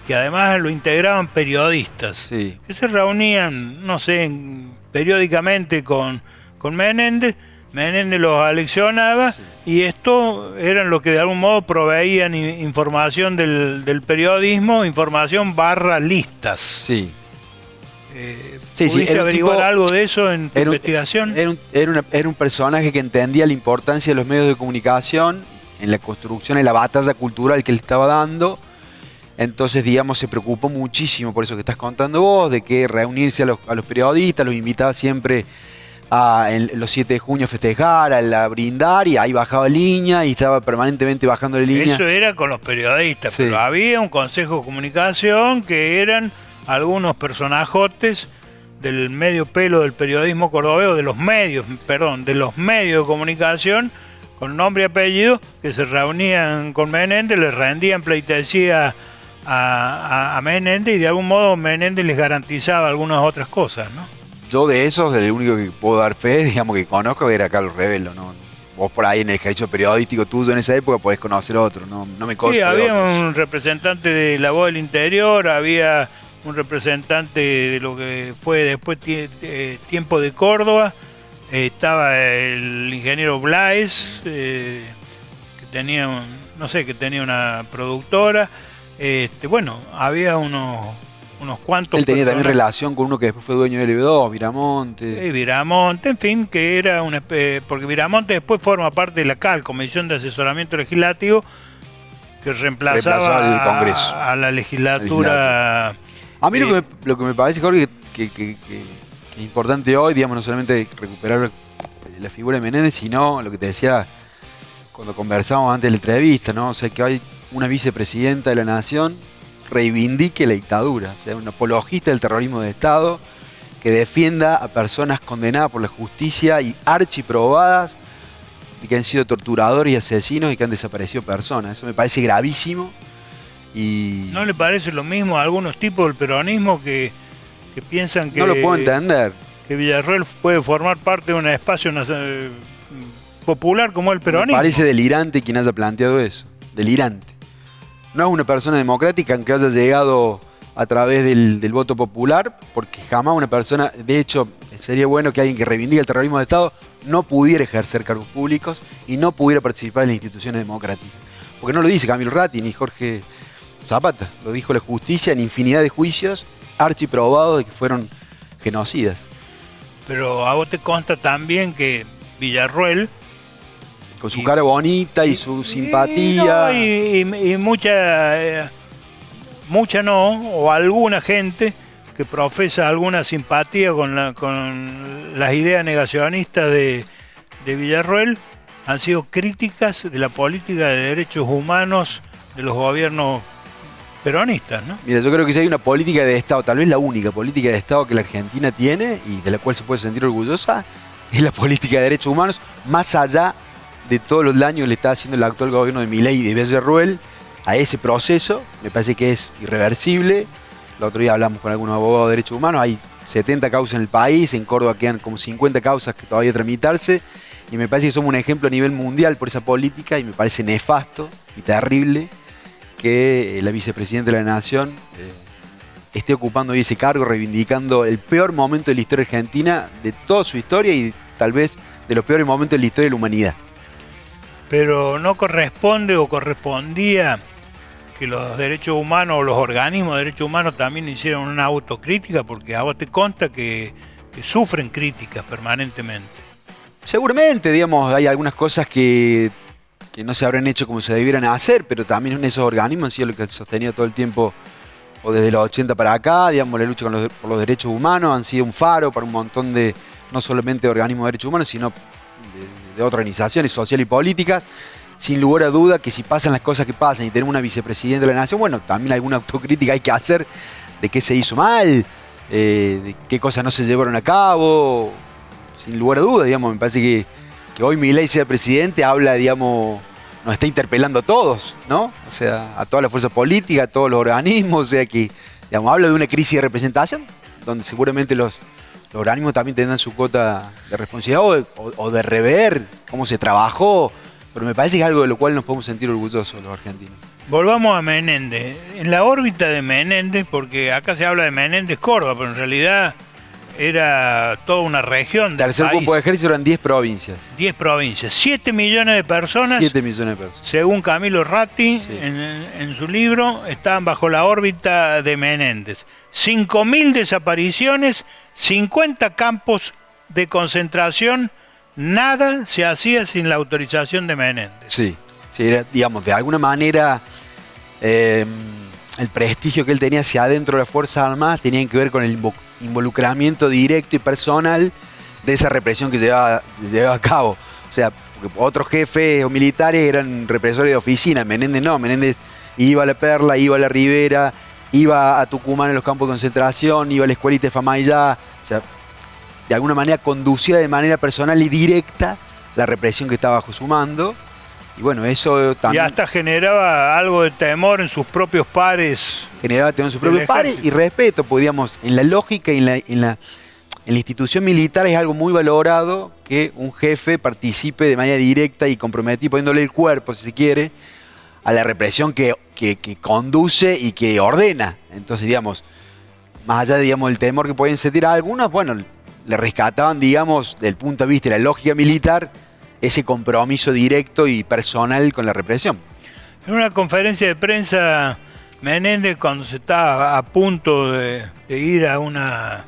Que además lo integraban periodistas. sí. Que se reunían, no sé, periódicamente con Menéndez. Menéndez los aleccionaba, sí. Y esto eran los que de algún modo proveían información del periodismo, información / listas. Sí. ¿Pudiste averiguar algo de eso en tu investigación? Era un personaje que entendía la importancia de los medios de comunicación en la construcción, en la batalla cultural que él estaba dando. Entonces, digamos, se preocupó muchísimo por eso que estás contando vos, de que reunirse a los periodistas, los invitaba siempre en los 7 de junio a festejar, a brindar, y ahí bajaba línea y estaba permanentemente bajando la línea. Eso era con los periodistas, sí. Pero había un consejo de comunicación que eran algunos personajotes del medio pelo del periodismo cordobés, de los medios de comunicación, con nombre y apellido, que se reunían con Menéndez, les rendían pleitesía a Menéndez y de algún modo Menéndez les garantizaba algunas otras cosas, ¿no? Yo de esos, el único que puedo dar fe, digamos, que conozco era Carlos Rebelo, ¿no? Vos por ahí en el ejercicio periodístico tuyo en esa época podés conocer otro, no me consta. Sí, había un representante de La Voz del Interior, había un representante de lo que fue después Tiempo de Córdoba, estaba el ingeniero Blaes, que tenía una productora, bueno, había unos cuantos. Él tenía también relación con uno que después fue dueño de LB2, Viramonte. Viramonte, en fin, que era porque Viramonte después forma parte de la CAL, Comisión de Asesoramiento Legislativo, que reemplazaba al Congreso, a la legislatura. A mí lo que me parece, Jorge, que es importante hoy, digamos, no solamente recuperar la figura de Menéndez, sino lo que te decía cuando conversábamos antes de la entrevista, ¿no? O sea, que hay una vicepresidenta de la Nación reivindique la dictadura, o sea, un apologista del terrorismo de Estado, que defienda a personas condenadas por la justicia y archiprobadas de que han sido torturadores y asesinos y que han desaparecido personas. Eso me parece gravísimo. Y ¿no le parece lo mismo a algunos tipos del peronismo que piensan que... No lo puedo entender. Que Villarroel puede formar parte de un espacio popular como el peronismo? Me parece delirante quien haya planteado eso. Delirante. No es una persona democrática aunque haya llegado a través del voto popular, porque jamás una persona... De hecho, sería bueno que alguien que reivindique el terrorismo de Estado no pudiera ejercer cargos públicos y no pudiera participar en las instituciones democráticas. Porque no lo dice Camilo Ratti ni Jorge Zapata, lo dijo la justicia en infinidad de juicios archiprobados de que fueron genocidas. Pero a vos te consta también que Villarroel, con su cara bonita y su simpatía, y mucha no, o alguna gente que profesa alguna simpatía con las ideas negacionistas de Villarroel, han sido críticas de la política de derechos humanos de los gobiernos peronistas, ¿no? Mira, yo creo que si hay una política de Estado, tal vez la única política de Estado que la Argentina tiene y de la cual se puede sentir orgullosa, es la política de derechos humanos, más allá de todos los daños que le está haciendo el actual gobierno de Milei y de Villarroel a ese proceso. Me parece que es irreversible. El otro día hablamos con algunos abogados de derechos humanos, hay 70 causas en el país, en Córdoba quedan como 50 causas que todavía tramitarse, y me parece que somos un ejemplo a nivel mundial por esa política, y me parece nefasto y terrible que la vicepresidenta de la Nación esté ocupando hoy ese cargo, reivindicando el peor momento de la historia argentina, de toda su historia y tal vez de los peores momentos de la historia de la humanidad. Pero no corresponde o correspondía que los derechos humanos o los organismos de derechos humanos también hicieran una autocrítica, porque a vos te consta que sufren críticas permanentemente. Seguramente, digamos, hay algunas cosas que no se habrán hecho como se debieran hacer, pero también esos organismos han sido lo que han sostenido todo el tiempo, o desde los 80 para acá, digamos, la lucha por los derechos humanos, han sido un faro para un montón de, no solamente de organismos de derechos humanos, sino de otras organizaciones sociales y políticas. Sin lugar a duda que si pasan las cosas que pasan y tenemos una vicepresidenta de la Nación, bueno, también alguna autocrítica hay que hacer de qué se hizo mal, de qué cosas no se llevaron a cabo. Sin lugar a dudas, digamos, me parece que hoy Milei sea presidente, habla, digamos, nos está interpelando a todos, ¿no? O sea, a todas las fuerzas políticas, a todos los organismos, o sea que, digamos, habla de una crisis de representación, donde seguramente los organismos también tendrán su cuota de responsabilidad o de rever cómo se trabajó, pero me parece que es algo de lo cual nos podemos sentir orgullosos los argentinos. Volvamos a Menéndez. En la órbita de Menéndez, porque acá se habla de Menéndez Córdoba, pero en realidad era toda una región. Tercer cuerpo de ejército eran 10 provincias. 10 provincias, 7 millones de personas. 7 millones de personas. Según Camilo Ratti, Sí. en su libro, estaban bajo la órbita de Menéndez. 5.000 desapariciones, 50 campos de concentración, nada se hacía sin la autorización de Menéndez. Sí, sí, era, digamos, de alguna manera el prestigio que él tenía hacia adentro de las Fuerzas Armadas tenía que ver con el involucramiento directo y personal de esa represión que llevaba a cabo. O sea, porque otros jefes o militares eran represores de oficina, Menéndez no, Menéndez iba a La Perla, iba a La Ribera, iba a Tucumán en los campos de concentración, iba a la escuelita de Famaillá, o sea, de alguna manera conducía de manera personal y directa la represión que estaba bajo su mando. Y bueno, eso también... Y hasta generaba algo de temor en sus propios pares. Generaba temor en sus propios pares y respeto, pues, digamos, en la lógica y en la institución militar es algo muy valorado que un jefe participe de manera directa y comprometida, poniéndole el cuerpo, si se quiere, a la represión que conduce y que ordena. Entonces, digamos, más allá, digamos, del temor que pueden sentir a algunos, bueno, le rescataban, digamos, del punto de vista de la lógica militar, ese compromiso directo y personal con la represión. En una conferencia de prensa, Menéndez, cuando se estaba a punto de ir a una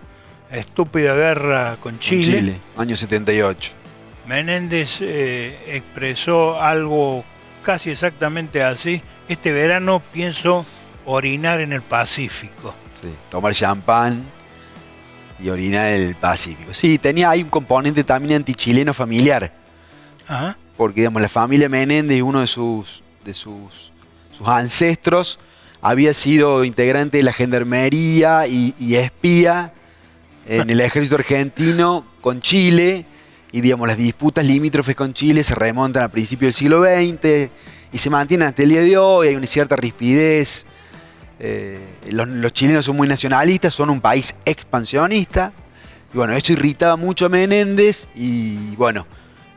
estúpida guerra con Chile, año 78. Menéndez expresó algo casi exactamente así: este verano pienso orinar en el Pacífico. Sí, tomar champán y orinar en el Pacífico. Sí, hay un componente también antichileno familiar. Ajá. Porque, digamos, la familia Menéndez, uno de sus ancestros, había sido integrante de la gendarmería y espía en el ejército argentino con Chile, y, digamos, las disputas limítrofes con Chile se remontan a principios del siglo XX y se mantienen hasta el día de hoy. Hay una cierta rispidez. Los chilenos son muy nacionalistas, son un país expansionista, y bueno, eso irritaba mucho a Menéndez, y bueno,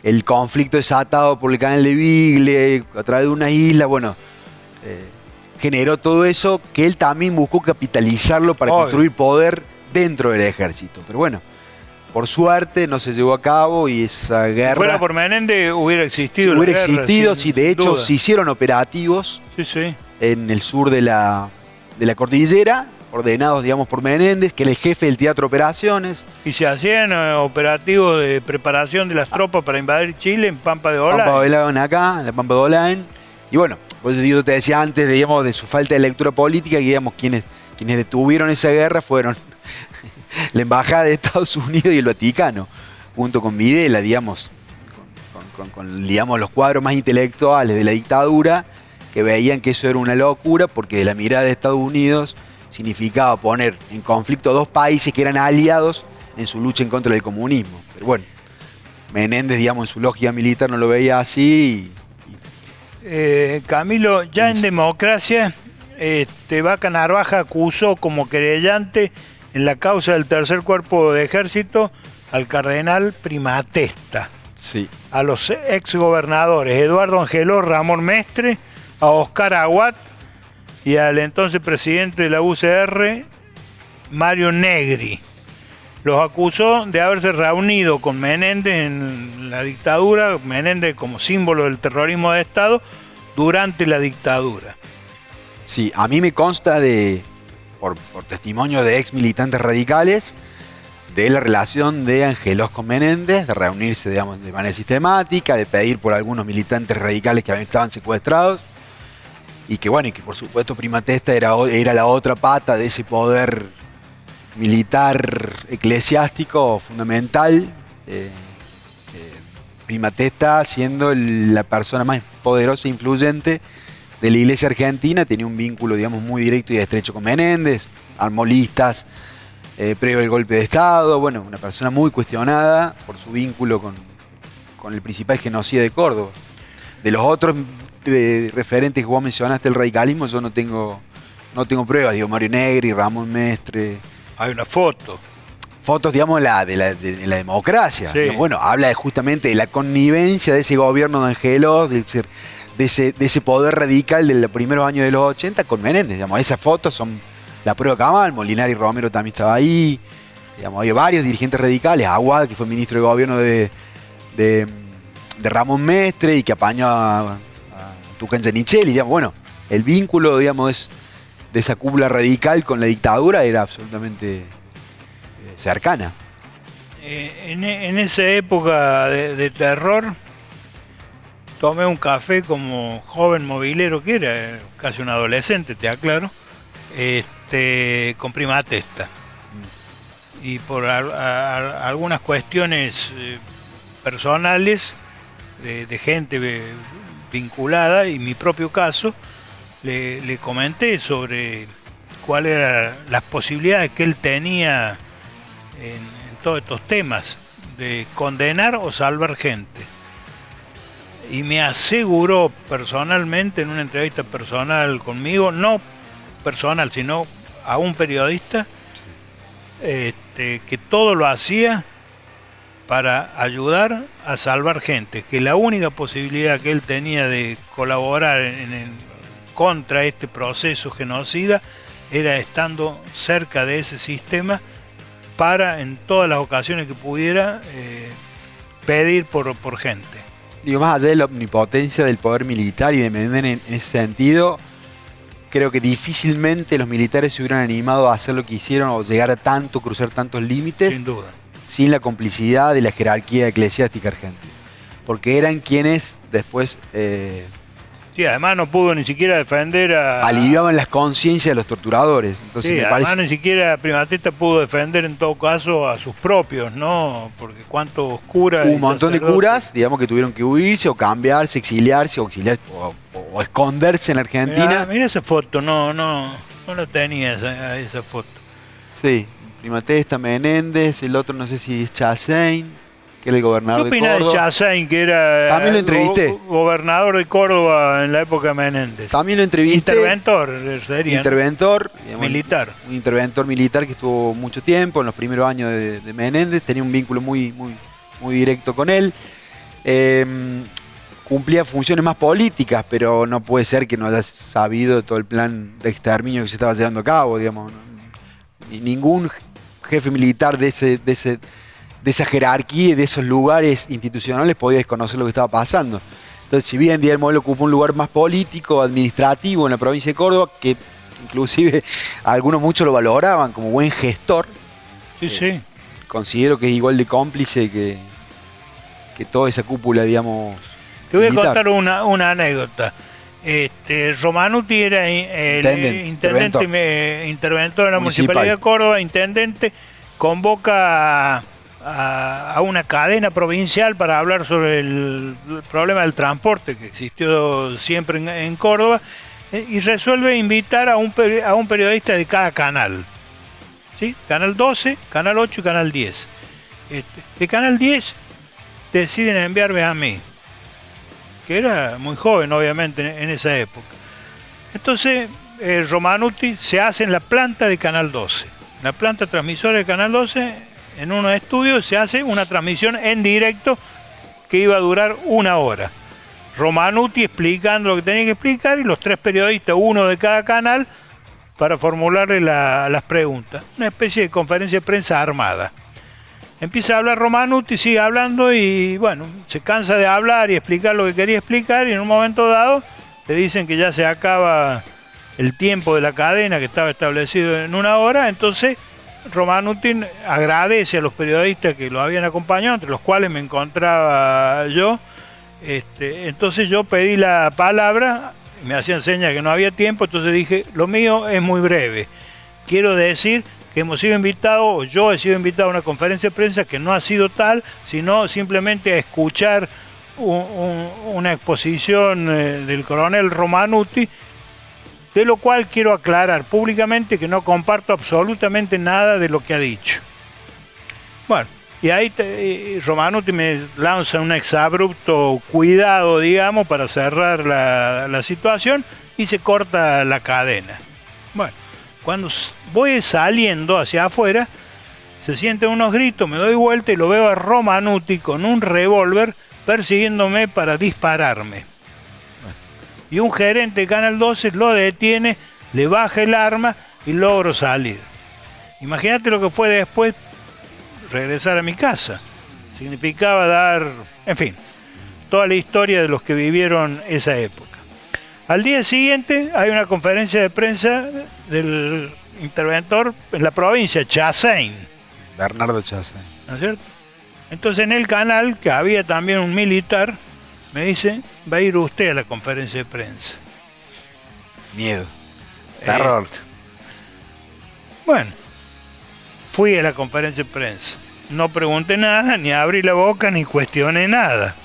el conflicto desatado por el canal de Beagle a través de una isla, bueno, generó todo eso que él también buscó capitalizarlo para construir poder dentro del ejército. Pero bueno, por suerte no se llevó a cabo, y esa guerra... Si fuera por Menéndez hubiera existido. Hubiera existido, sí, de hecho se hicieron operativos en el sur de la cordillera, ordenados, digamos, por Menéndez, que era el jefe del Teatro de Operaciones. Y se hacían operativos de preparación de las tropas para invadir Chile en Pampa de Olán. Pampa de Olán acá, en la Pampa de Olán. Y bueno, pues yo te decía antes, digamos, de su falta de lectura política, que, digamos, quienes detuvieron esa guerra fueron la Embajada de Estados Unidos y el Vaticano, junto con Videla, digamos, con digamos, los cuadros más intelectuales de la dictadura, que veían que eso era una locura, porque de la mirada de Estados Unidos significaba poner en conflicto a dos países que eran aliados en su lucha en contra del comunismo. Pero bueno, Menéndez, digamos, en su lógica militar no lo veía así. Camilo, ya en democracia, Vaca Narvaja acusó como querellante en la causa del tercer cuerpo de ejército al cardenal Primatesta, sí, a los exgobernadores Eduardo Angeló, Ramón Mestre, a Oscar Aguat y al entonces presidente de la UCR, Mario Negri. Los acusó de haberse reunido con Menéndez en la dictadura, Menéndez como símbolo del terrorismo de Estado, durante la dictadura. Sí, a mí me consta por testimonio de ex militantes radicales, de la relación de Angelós con Menéndez, de reunirse, digamos, de manera sistemática, de pedir por algunos militantes radicales que estaban secuestrados, y que bueno, y que por supuesto Primatesta era la otra pata de ese poder militar eclesiástico fundamental, Primatesta siendo la persona más poderosa e influyente de la Iglesia argentina, tenía un vínculo, digamos, muy directo y estrecho con Menéndez, armó listas previo al golpe de Estado. Bueno, una persona muy cuestionada por su vínculo con el principal genocida de Córdoba. De los otros referentes que vos mencionaste, el radicalismo, yo no tengo pruebas. Digo, Mario Negri, Ramón Mestre. Hay una foto. Fotos, digamos, de la democracia. Sí. Digamos, bueno, habla justamente de la connivencia de ese gobierno de Angelos, de ese poder radical de los primeros años de los 80 con Menéndez. Digamos, esas fotos son la prueba cabal. Molinari Romero también estaba ahí. Digamos, había varios dirigentes radicales. Aguad, que fue ministro de gobierno de Ramón Mestre y que apañó a Tucán Giannicelli. Digamos, bueno, el vínculo, digamos, de esa cúpula radical con la dictadura era absolutamente cercana. En esa época de terror, tomé un café como joven movilero que era, casi un adolescente, te aclaro, con Prima Testa. Y por algunas cuestiones personales de gente vinculada y mi propio caso, le comenté sobre cuáles eran las posibilidades que él tenía en todos estos temas de condenar o salvar gente. Y me aseguró personalmente, en una entrevista personal conmigo, no personal, sino a un periodista, que todo lo hacía para ayudar a salvar gente, que la única posibilidad que él tenía de colaborar contra este proceso genocida era estando cerca de ese sistema para, en todas las ocasiones que pudiera, pedir por gente. Digo, más allá de la omnipotencia del poder militar y de Menéndez en ese sentido, creo que difícilmente los militares se hubieran animado a hacer lo que hicieron o llegar a tanto, cruzar tantos límites, Sin duda, sin la complicidad de la jerarquía eclesiástica argentina. Porque eran quienes después sí, además no pudo ni siquiera defender aliviaban las conciencias de los torturadores. Entonces, sí, me además parece... ni siquiera Prima Testa pudo defender en todo caso a sus propios, ¿no? Porque cuántos curas... Hubo un montón de curas, digamos, que tuvieron que huirse o cambiarse, exiliarse o esconderse en Argentina. Mira esa foto, no la tenía esa foto. Sí, Prima Testa, Menéndez, el otro no sé si es Chassein, que era el gobernador de Córdoba. ¿Qué opinas de Chassein, que era también lo entrevisté, gobernador de Córdoba en la época de Menéndez? También lo entrevisté. Interventor, digamos, militar. Un interventor militar que estuvo mucho tiempo en los primeros años de Menéndez, tenía un vínculo muy directo con él. Cumplía funciones más políticas, pero no puede ser que no haya sabido todo el plan de exterminio que se estaba llevando a cabo, digamos. Ningún jefe militar de esa jerarquía y de esos lugares institucionales podía desconocer lo que estaba pasando. Entonces, si bien Díaz Modelo ocupó un lugar más político, administrativo en la provincia de Córdoba, que inclusive muchos lo valoraban como buen gestor, Sí. considero que es igual de cómplice que toda esa cúpula, digamos. Te voy militar. a contar una anécdota. Romanuti era interventor en la Municipalidad de Córdoba, intendente, convoca a una cadena provincial para hablar sobre el problema del transporte que existió siempre en Córdoba, y resuelve invitar a un periodista de cada canal, ¿sí? Canal 12, Canal 8 y Canal 10. De Canal 10 deciden enviarme a mí, que era muy joven obviamente en esa época. Entonces Romanuti se hace en la planta de Canal 12, la planta transmisora de Canal 12. En unos estudios se hace una transmisión en directo que iba a durar 1 hora. Romanuti explicando lo que tenía que explicar y los 3 periodistas, uno de cada canal, para formularle las preguntas. Una especie de conferencia de prensa armada. Empieza a hablar Romanuti, sigue hablando y bueno, se cansa de hablar y explicar lo que quería explicar, y en un momento dado le dicen que ya se acaba el tiempo de la cadena que estaba establecido en 1 hora. Entonces Romanuti agradece a los periodistas que lo habían acompañado, entre los cuales me encontraba yo. Entonces yo pedí la palabra, me hacían señas que no había tiempo, entonces dije, lo mío es muy breve. Quiero decir que hemos sido invitados, o yo he sido invitado a una conferencia de prensa que no ha sido tal, sino simplemente a escuchar una exposición del coronel Romanuti, de lo cual quiero aclarar públicamente que no comparto absolutamente nada de lo que ha dicho. Bueno, y ahí Romanutti me lanza un exabrupto cuidado, digamos, para cerrar la situación y se corta la cadena. Bueno, cuando voy saliendo hacia afuera, se sienten unos gritos, me doy vuelta y lo veo a Romanutti con un revólver persiguiéndome para dispararme. Y un gerente de Canal 12 lo detiene, le baja el arma y logro salir. Imagínate lo que fue después regresar a mi casa. Significaba dar, en fin, toda la historia de los que vivieron esa época. Al día siguiente hay una conferencia de prensa del interventor en la provincia, Chassein. Bernardo Chassein. ¿No es cierto? Entonces en el canal, que había también un militar, me dice, va a ir usted a la conferencia de prensa. Miedo. Terror. Bueno, fui a la conferencia de prensa. No pregunté nada, ni abrí la boca, ni cuestioné nada.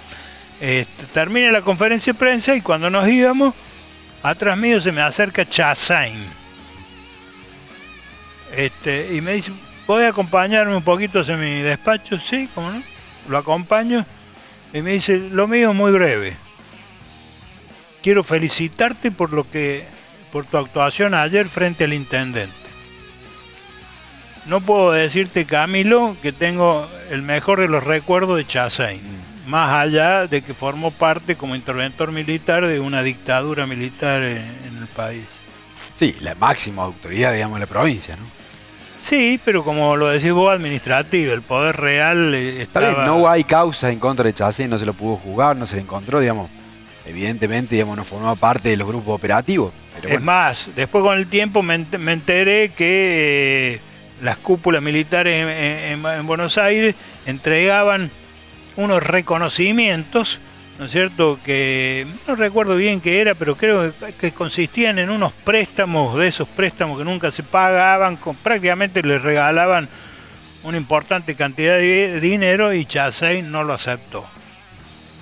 Terminé la conferencia de prensa y cuando nos íbamos, atrás mío se me acerca Chassein. Y me dice, ¿puede acompañarme un poquito hacia mi despacho? Sí, ¿cómo no? Lo acompaño y me dice, lo mío es muy breve. Quiero felicitarte por tu actuación ayer frente al intendente. No puedo decirte, Camilo, que tengo el mejor de los recuerdos de Chassein, más allá de que formó parte como interventor militar de una dictadura militar en el país. Sí, la máxima autoridad, digamos, de la provincia, ¿no? Sí, pero como lo decís vos, administrativo, el poder real estaba... Está bien, no hay causas en contra de Chassein, no se lo pudo juzgar, no se le encontró, digamos. Evidentemente, digamos, no formaba parte de los grupos operativos. Pero es más, después con el tiempo me enteré que las cúpulas militares en Buenos Aires entregaban unos reconocimientos, ¿no es cierto?, que no recuerdo bien qué era, pero creo que consistían en unos préstamos, de esos préstamos que nunca se pagaban, prácticamente les regalaban una importante cantidad de dinero y Chassein no lo aceptó.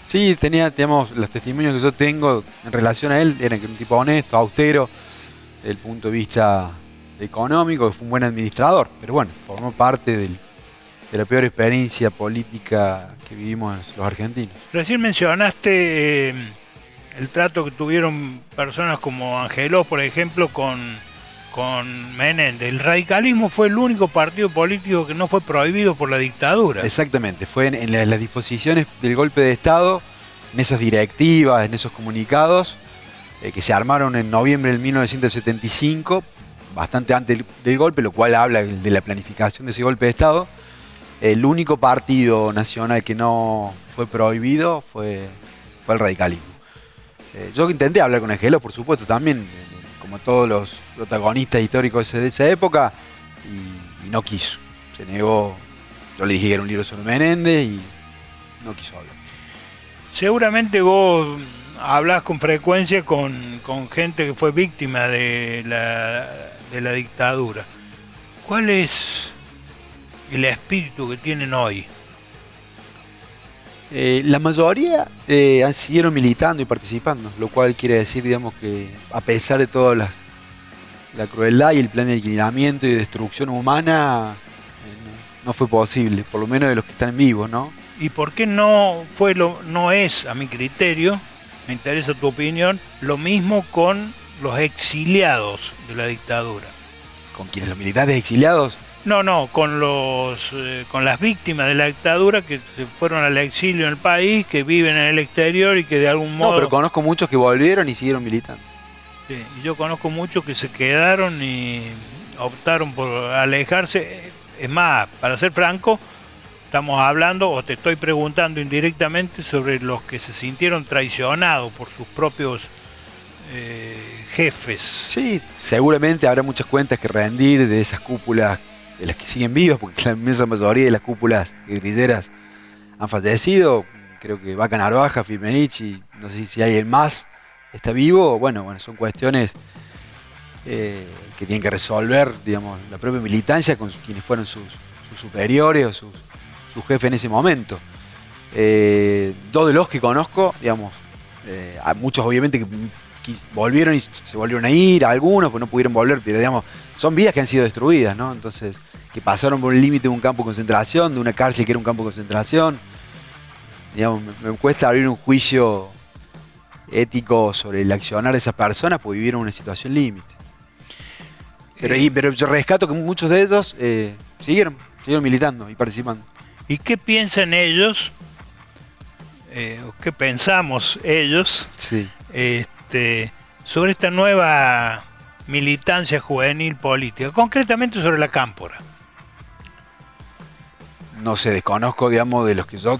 Sí, tenía, digamos, los testimonios que yo tengo en relación a él, eran que un tipo honesto, austero, desde el punto de vista económico, que fue un buen administrador, pero bueno, formó parte de la peor experiencia política que vivimos los argentinos. Recién mencionaste el trato que tuvieron personas como Angelós, por ejemplo, con Menéndez. El radicalismo fue el único partido político que no fue prohibido por la dictadura. Exactamente, fue en las disposiciones del golpe de Estado, en esas directivas, en esos comunicados que se armaron en noviembre del 1975, bastante antes del golpe, lo cual habla de la planificación de ese golpe de Estado. El único partido nacional que no fue prohibido fue el radicalismo. Yo intenté hablar con Angelós, por supuesto, también, como todos los protagonistas históricos de esa época, y no quiso. Se negó. Yo le dije que era un libro sobre Menéndez y no quiso hablar. Seguramente vos hablás con frecuencia con gente que fue víctima de la dictadura. ¿Cuál es el espíritu que tienen hoy? La mayoría siguieron militando y participando, lo cual quiere decir, digamos, que a pesar de toda la crueldad y el plan de aniquilamiento y destrucción humana, no fue posible, por lo menos de los que están vivos, ¿no? ¿Y por qué no es, a mi criterio, me interesa tu opinión, lo mismo con los exiliados de la dictadura? ¿Con quiénes? ¿Los militares exiliados? No, con las víctimas de la dictadura que se fueron al exilio en el país, que viven en el exterior y que de algún modo... No, pero conozco muchos que volvieron y siguieron militando. Sí, y yo conozco muchos que se quedaron y optaron por alejarse. Es más, para ser franco, estamos hablando, o te estoy preguntando indirectamente, sobre los que se sintieron traicionados por sus propios jefes. Sí, seguramente habrá muchas cuentas que rendir de esas cúpulas de las que siguen vivas, porque la inmensa mayoría de las cúpulas guerrilleras han fallecido. Creo que Vaca Narvaja, Firmenich, y no sé si alguien más está vivo. Bueno, son cuestiones que tienen que resolver, digamos, la propia militancia con quienes fueron sus superiores o sus jefes en ese momento. Dos de los que conozco, digamos, hay muchos obviamente que volvieron y se volvieron a ir, algunos pues no pudieron volver, pero digamos, son vidas que han sido destruidas, ¿no? Entonces, que pasaron por el límite de un campo de concentración, de una cárcel que era un campo de concentración. Digamos, me cuesta abrir un juicio ético sobre el accionar de esas personas porque vivieron una situación límite. Pero yo rescato que muchos de ellos siguieron militando y participando. ¿Y qué piensan ellos? ¿O qué pensamos ellos? Sí. Sobre esta nueva militancia juvenil política, concretamente sobre la cámpora. No sé, desconozco, digamos, de los que yo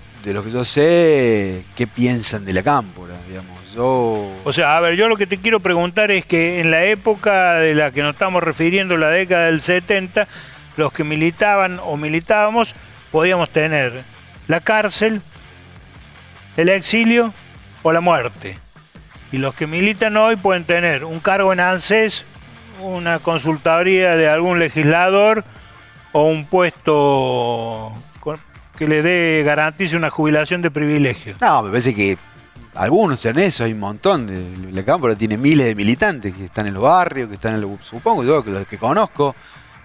sé, qué piensan de la cámpora, digamos. O sea, a ver, yo lo que te quiero preguntar es que en la época de la que nos estamos refiriendo, la década del 70, los que militaban o militábamos, podíamos tener la cárcel, el exilio o la muerte. Y los que militan hoy pueden tener un cargo en ANSES, una consultoría de algún legislador o un puesto que le garantice una jubilación de privilegio. No, me parece que algunos en eso, hay un montón. La cámpora tiene miles de militantes que están en los barrios, que están en los, supongo yo, que los que conozco,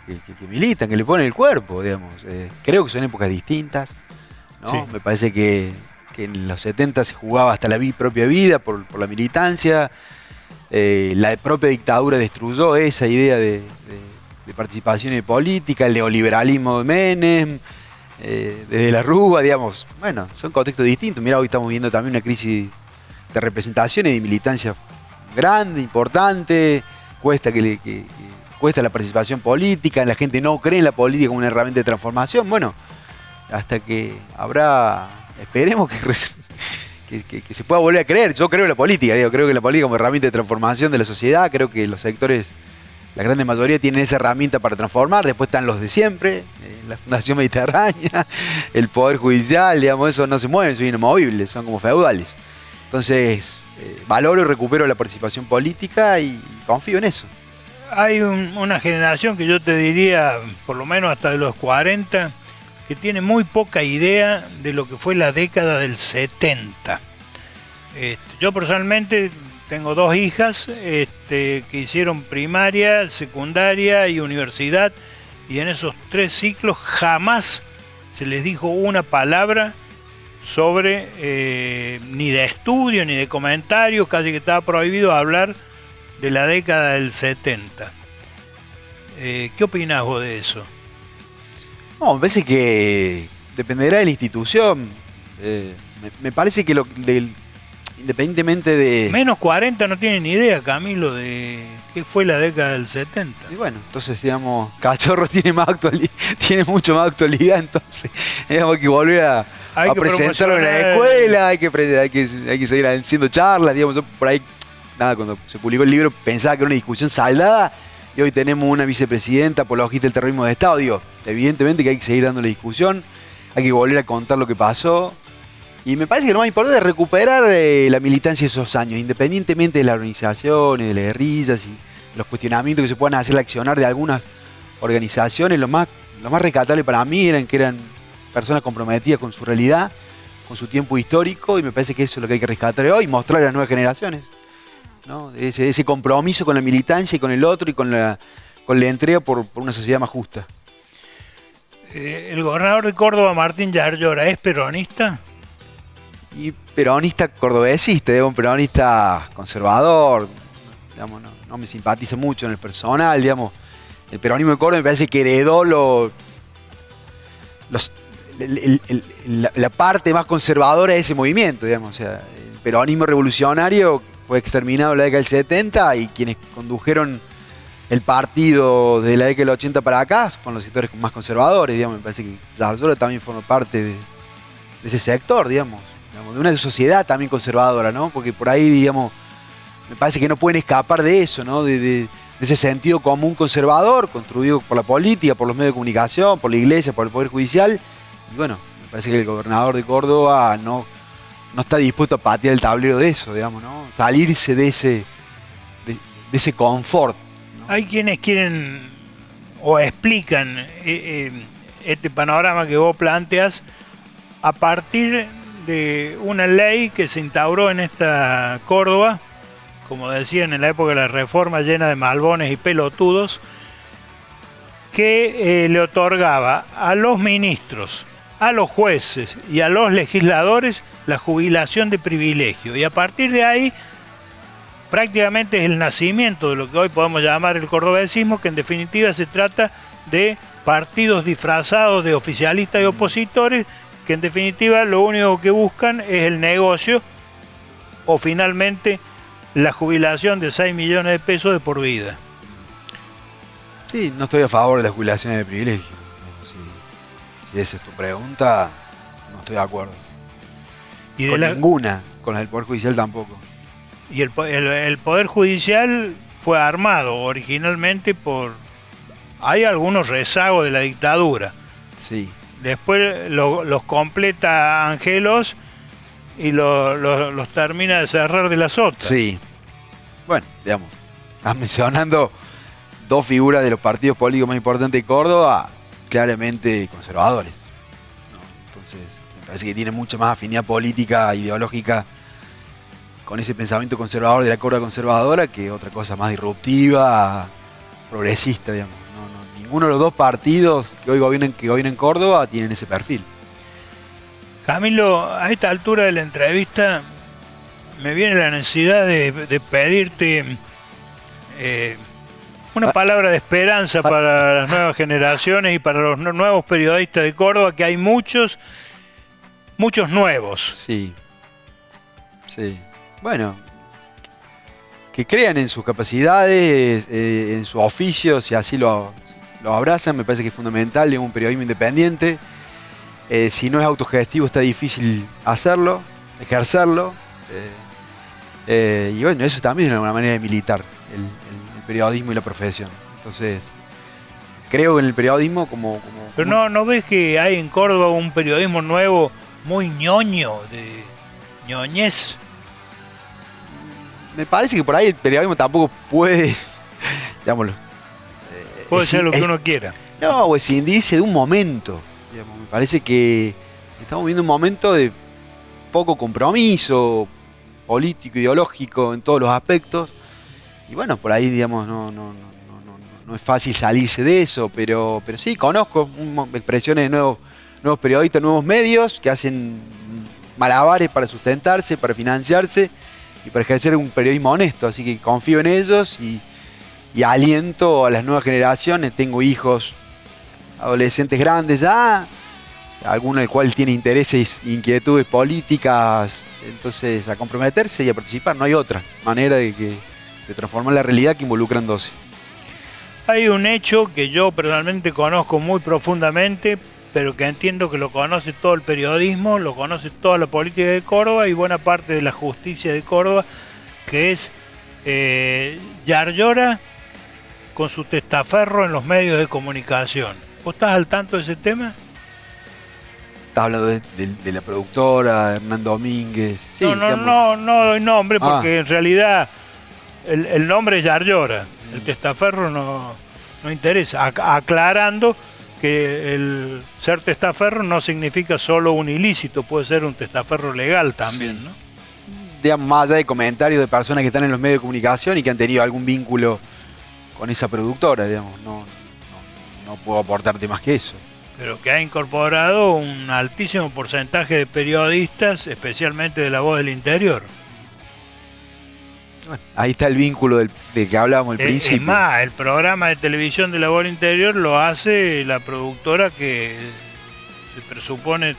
que militan, que le ponen el cuerpo, digamos. Creo que son épocas distintas, ¿no? Sí. Me parece que en los 70 se jugaba hasta la propia vida por la militancia. La propia dictadura destruyó esa idea de participación en política, el neoliberalismo de Menem, desde la Rúa, digamos. Bueno, son contextos distintos. Mirá, hoy estamos viendo también una crisis de representación y de militancia grande, importante. Cuesta cuesta la participación política, la gente no cree en la política como una herramienta de transformación. Bueno, hasta que esperemos que se pueda volver a creer. Yo creo en la política, creo que la política como herramienta de transformación de la sociedad, creo que los sectores, la gran mayoría, tienen esa herramienta para transformar. Después están los de siempre, la Fundación Mediterránea, el Poder Judicial, digamos, esos no se mueven, son inamovibles, son como feudales. Entonces, valoro y recupero la participación política y confío en eso. Hay una generación que yo te diría, por lo menos hasta de los 40, que tiene muy poca idea de lo que fue la década del 70. Yo personalmente tengo 2 hijas que hicieron primaria, secundaria y universidad, y en esos 3 ciclos jamás se les dijo una palabra sobre ni de estudio ni de comentarios, casi que estaba prohibido hablar de la década del 70. ¿Qué opinás vos de eso? No, me parece que dependerá de la institución. Me parece que independientemente de... Menos 40 no tienen ni idea, Camilo, de qué fue la década del 70. Y bueno, entonces, digamos, Cachorro tiene mucho más actualidad, entonces, digamos, hay que volver a presentarlo en la escuela, hay que seguir haciendo charlas, digamos. Yo por ahí, cuando se publicó el libro pensaba que era una discusión saldada, y hoy tenemos una vicepresidenta apologista del terrorismo de Estado. Digo, evidentemente que hay que seguir dando la discusión, hay que volver a contar lo que pasó. Y me parece que lo más importante es recuperar la militancia de esos años, independientemente de las organizaciones, de las guerrillas y los cuestionamientos que se puedan hacer al accionar de algunas organizaciones. Lo más rescatable para mí que eran personas comprometidas con su realidad, con su tiempo histórico, y me parece que eso es lo que hay que rescatar hoy y mostrar a las nuevas generaciones, ¿no? Ese compromiso con la militancia y con el otro y con la entrega por una sociedad más justa. ¿El gobernador de Córdoba, Martín Yarlora, es peronista? Y peronista cordobesista, un peronista conservador, digamos, no me simpatiza mucho en el personal, digamos. El peronismo de Córdoba me parece que heredó la parte más conservadora de ese movimiento, digamos. O sea, el peronismo revolucionario fue exterminado en la década del 70 y quienes condujeron el partido de la década del 80 para acá fueron los sectores más conservadores, digamos. Me parece que Yarlora también forma parte de ese sector, digamos, de una sociedad también conservadora, ¿no? Porque por ahí, digamos, me parece que no pueden escapar de eso, ¿no? De ese sentido común conservador, construido por la política, por los medios de comunicación, por la iglesia, por el Poder Judicial. Y bueno, me parece que el gobernador de Córdoba no está dispuesto a patear el tablero de eso, digamos, ¿no? Salirse de ese confort, ¿no? Hay quienes quieren o explican este panorama que vos planteas a partir de una ley que se instauró en esta Córdoba como decían en la época de la Reforma, llena de malbones y pelotudos, que le otorgaba a los ministros, a los jueces y a los legisladores la jubilación de privilegio. Y a partir de ahí, prácticamente es el nacimiento de lo que hoy podemos llamar el cordobesismo, que en definitiva se trata de partidos disfrazados de oficialistas y opositores, que en definitiva lo único que buscan es el negocio o finalmente la jubilación de 6 millones de pesos de por vida. Sí, no estoy a favor de las jubilaciones de privilegio. Si esa es tu pregunta, no estoy de acuerdo. Y con ninguna, con la del Poder Judicial tampoco. Y el Poder Judicial fue armado originalmente por... Hay algunos rezagos de la dictadura. Sí. Después los completa Angelos y los termina de cerrar de las otras. Sí. Bueno, digamos, estás mencionando dos figuras de los partidos políticos más importantes de Córdoba, claramente conservadores, ¿no? Entonces, me parece que tiene mucha más afinidad política, ideológica, con ese pensamiento conservador de la Córdoba conservadora que otra cosa más disruptiva, progresista, digamos. Ninguno de los dos partidos que hoy gobiernan Córdoba tienen ese perfil. Camilo, a esta altura de la entrevista me viene la necesidad de pedirte una palabra de esperanza para las nuevas generaciones y para los nuevos periodistas de Córdoba, que hay muchos nuevos. Sí. Bueno, que crean en sus capacidades, en su oficio, si así lo abrazan, me parece que es fundamental en un periodismo independiente. Si no es autogestivo está difícil hacerlo, ejercerlo. Y bueno, eso también es una manera de militar el periodismo y la profesión. Entonces, creo en el periodismo como... Pero ¿no ves que hay en Córdoba un periodismo nuevo muy ñoño, de ñoñez? Me parece que por ahí el periodismo tampoco puede, digámoslo... Puede ser lo que uno quiera. No, pues se indice de un momento. Digamos, me parece que estamos viviendo un momento de poco compromiso político, ideológico en todos los aspectos. Y bueno, por ahí, digamos, no es fácil salirse de eso, pero sí, conozco expresiones de nuevos periodistas, nuevos medios que hacen malabares para sustentarse, para financiarse y para ejercer un periodismo honesto. Así que confío en ellos y aliento a las nuevas generaciones. Tengo hijos adolescentes grandes ya, alguno del cual tiene intereses e inquietudes políticas, entonces a comprometerse y a participar. No hay otra manera de transformar la realidad que involucrándose. Hay un hecho que yo personalmente conozco muy profundamente, pero que entiendo que lo conoce todo el periodismo, lo conoce toda la política de Córdoba y buena parte de la justicia de Córdoba, que es Yarlora con su testaferro en los medios de comunicación. ¿Vos estás al tanto de ese tema? Estás hablando de la productora, Hernán Domínguez. Sí, no doy nombre porque en realidad el nombre es Yarlora. El testaferro no interesa. Aclarando que el ser testaferro no significa solo un ilícito, puede ser un testaferro legal también, sí. ¿No? Digamos, más allá de comentarios de personas que están en los medios de comunicación y que han tenido algún vínculo con esa productora, digamos, no puedo aportarte más que eso. Pero que ha incorporado un altísimo porcentaje de periodistas, especialmente de La Voz del Interior. Bueno, ahí está el vínculo del que hablábamos al principio. Es más, el programa de televisión de La Voz del Interior lo hace la productora que se presupone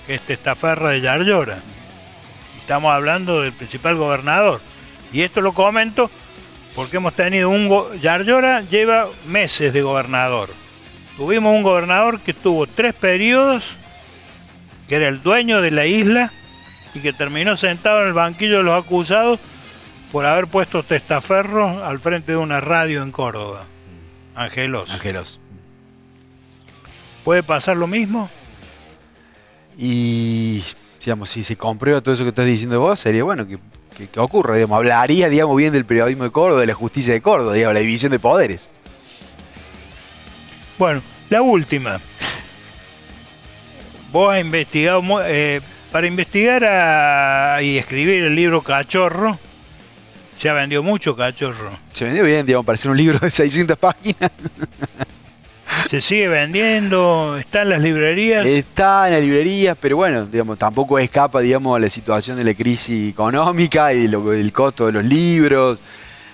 que es testaferra de Yarlora. Estamos hablando del principal gobernador. Y esto lo comento porque hemos tenido Yarlora lleva meses de gobernador. Tuvimos un gobernador que tuvo 3 periodos, que era el dueño de la isla y que terminó sentado en el banquillo de los acusados por haber puesto testaferros al frente de una radio en Córdoba. Angelos. ¿Puede pasar lo mismo? Y, digamos, si se comprueba todo eso que estás diciendo vos, sería bueno que ocurra, digamos. Hablaría, digamos, bien del periodismo de Córdoba, de la justicia de Córdoba, digamos, la división de poderes. Bueno, la última. Vos has investigado, para investigar y escribir el libro Cachorro, Se ha vendido mucho, Cachorro. Se vendió bien, digamos, para ser un libro de 600 páginas. Se sigue vendiendo, está en las librerías. Está en las librerías, pero bueno, digamos, tampoco escapa, digamos, a la situación de la crisis económica y el costo de los libros.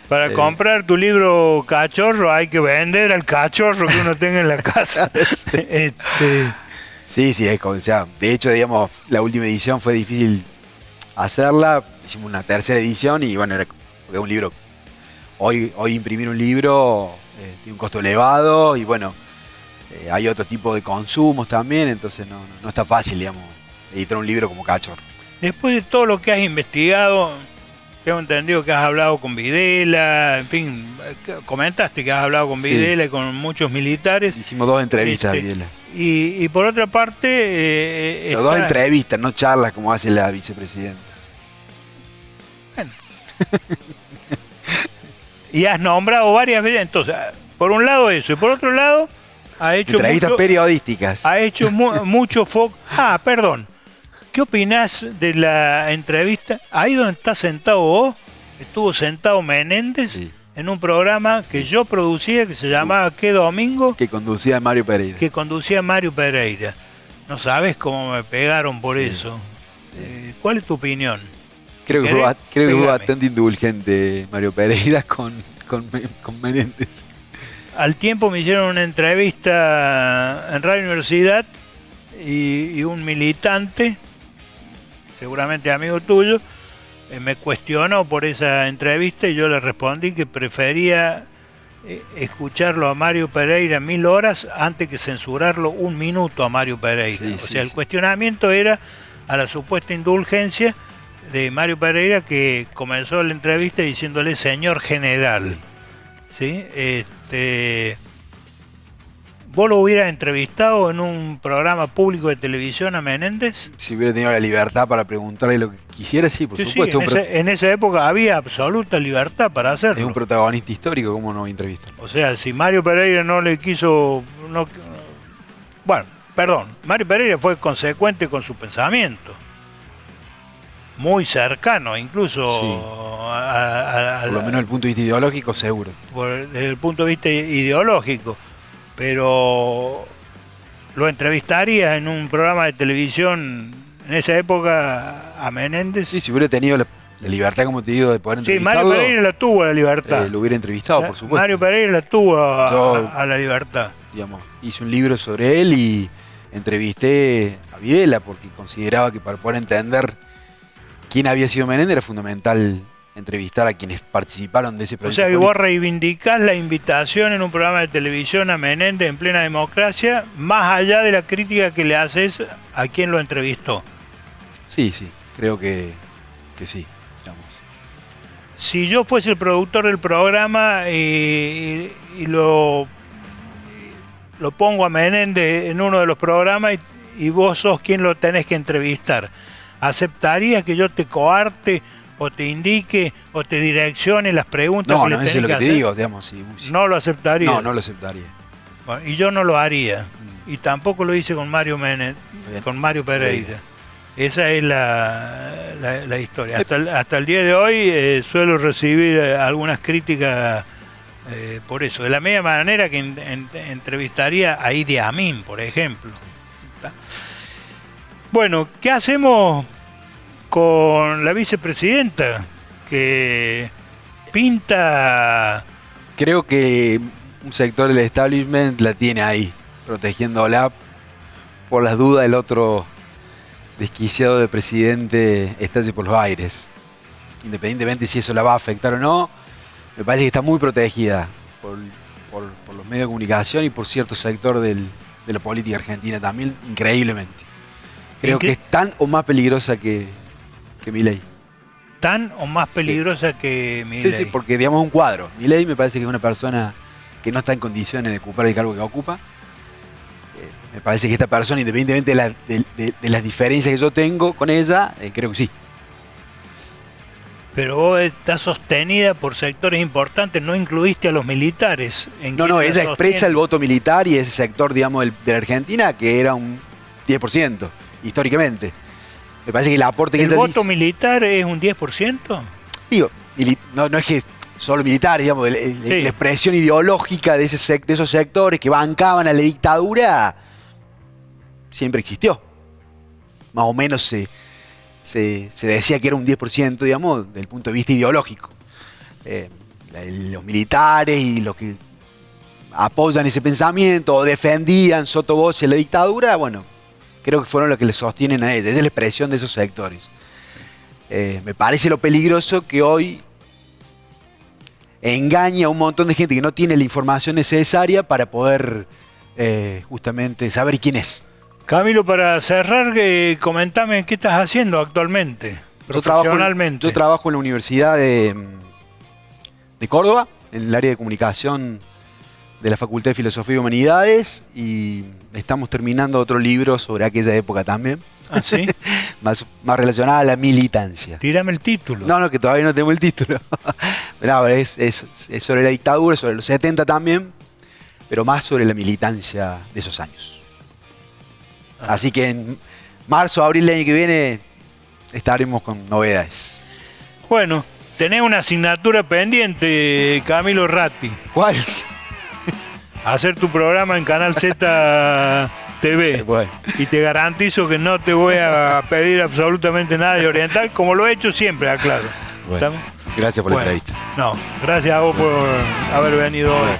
Para comprar tu libro Cachorro hay que vender al cachorro que uno tenga en la casa. Sí, es como, o sea, de hecho, digamos, la última edición fue difícil hacerla. Hicimos una tercera edición y bueno, era un libro. Hoy imprimir un libro tiene un costo elevado y bueno, hay otro tipo de consumos también, entonces no está fácil, digamos, editar un libro como Cachorro. Después de todo lo que has investigado, tengo entendido que has hablado con Videla, en fin, comentaste que has hablado con Videla y con muchos militares. Hicimos 2 entrevistas a Videla. Y por otra parte... 2 entrevistas, no charlas como hace la vicepresidenta. Bueno. Y has nombrado varias veces, entonces, por un lado eso, y por otro lado, ha hecho entrevistas periodísticas. Ha hecho mucho foco. Perdón. ¿Qué opinás de la entrevista? Ahí donde estás sentado vos, estuvo sentado Menéndez en un programa que yo producía que se llamaba ¿Qué Domingo? Que conducía Mario Pereira. No sabes cómo me pegaron por eso. Sí. ¿Cuál es tu opinión? Creo que fue bastante indulgente Mario Pereira con Menéndez. Al tiempo me hicieron una entrevista en Radio Universidad y un militante, seguramente amigo tuyo, me cuestionó por esa entrevista y yo le respondí que prefería escucharlo a Mario Pereira 1000 horas antes que censurarlo 1 minuto a Mario Pereira. El cuestionamiento era a la supuesta indulgencia de Mario Pereira, que comenzó la entrevista diciéndole señor general. ¿Sí? ¿Vos lo hubieras entrevistado en un programa público de televisión a Menéndez? Si hubiera tenido la libertad para preguntarle lo que quisiera, sí, por supuesto. En esa época había absoluta libertad para hacerlo. Es un protagonista histórico, ¿cómo no entrevistar? O sea, si Mario Pereira no le quiso... Mario Pereira fue consecuente con su pensamiento. Muy cercano, incluso... Por lo menos desde el punto de vista ideológico, seguro. Desde el punto de vista ideológico. Pero lo entrevistaría en un programa de televisión en esa época a Menéndez. Sí, si hubiera tenido la libertad, como te digo, de poder entrevistarlo. Sí, Mario Pereira la tuvo la libertad. Lo hubiera entrevistado, por supuesto. Mario Pereira la tuvo a la libertad. Digamos, hice un libro sobre él y entrevisté a Videla porque consideraba que para poder entender quién había sido Menéndez era fundamental entrevistar a quienes participaron de ese proyecto. O sea que vos reivindicás la invitación en un programa de televisión a Menéndez en plena democracia, más allá de la crítica que le haces a quien lo entrevistó. Sí, creo que sí. Digamos. Si yo fuese el productor del programa y lo pongo a Menéndez en uno de los programas y vos sos quien lo tenés que entrevistar, ¿aceptarías que yo te coarte o te indique o te direccione las preguntas que le tenés que hacer? No, eso es lo que te digo, digamos. Si ¿No lo aceptaría? No lo aceptaría. Bueno, y yo no lo haría. Y tampoco lo hice con Mario Pereira. Esa es la historia. Hasta el día de hoy suelo recibir algunas críticas por eso. De la misma manera que entrevistaría a Idi Amin, por ejemplo. Bueno, ¿qué hacemos con la vicepresidenta? Que pinta... Creo que un sector del establishment la tiene ahí, protegiéndola por las dudas del otro desquiciado de presidente estalle por los aires. Independientemente si eso la va a afectar o no, me parece que está muy protegida por los medios de comunicación y por cierto sector de la política argentina también, increíblemente. Creo que es tan o más peligrosa que Milei. ¿Tan o más peligrosa que Milei? Sí, porque digamos un cuadro. Milei me parece que es una persona que no está en condiciones de ocupar el cargo que ocupa. Me parece que esta persona, independientemente de las diferencias que yo tengo con ella, creo que sí. Pero vos estás sostenida por sectores importantes, no incluiste a los militares. No, ella expresa el voto militar y ese sector, digamos, de la Argentina, que era un 10%, históricamente. Me parece que el aporte que ¿El voto militar es un 10%? Digo, no es que solo militares, digamos, la expresión ideológica de esos sectores que bancaban a la dictadura siempre existió. Más o menos se decía que era un 10%, digamos, desde el punto de vista ideológico. Los militares y los que apoyan ese pensamiento o defendían sotavoce la dictadura, bueno, creo que fueron los que le sostienen a ella. Esa es la expresión de esos sectores. Me parece lo peligroso que hoy engaña a un montón de gente que no tiene la información necesaria para poder justamente saber quién es. Camilo, para cerrar, comentame qué estás haciendo actualmente, profesionalmente. Yo trabajo en la Universidad de Córdoba, en el área de comunicación de la Facultad de Filosofía y Humanidades, y estamos terminando otro libro sobre aquella época también. ¿Ah, sí? más relacionada a la militancia. Tírame el título. No, que todavía no tengo el título. No, es sobre la dictadura, sobre los 70 también, pero más sobre la militancia de esos años. Así que en marzo, abril del año que viene estaremos con novedades. Bueno, tenés una asignatura pendiente, Camilo Ratti. ¿Cuál? Hacer tu programa en Canal Z TV. Bueno. Y te garantizo que no te voy a pedir absolutamente nada de oriental, como lo he hecho siempre, aclaro. Bueno, gracias por la entrevista. No, gracias a vos por haber venido hoy.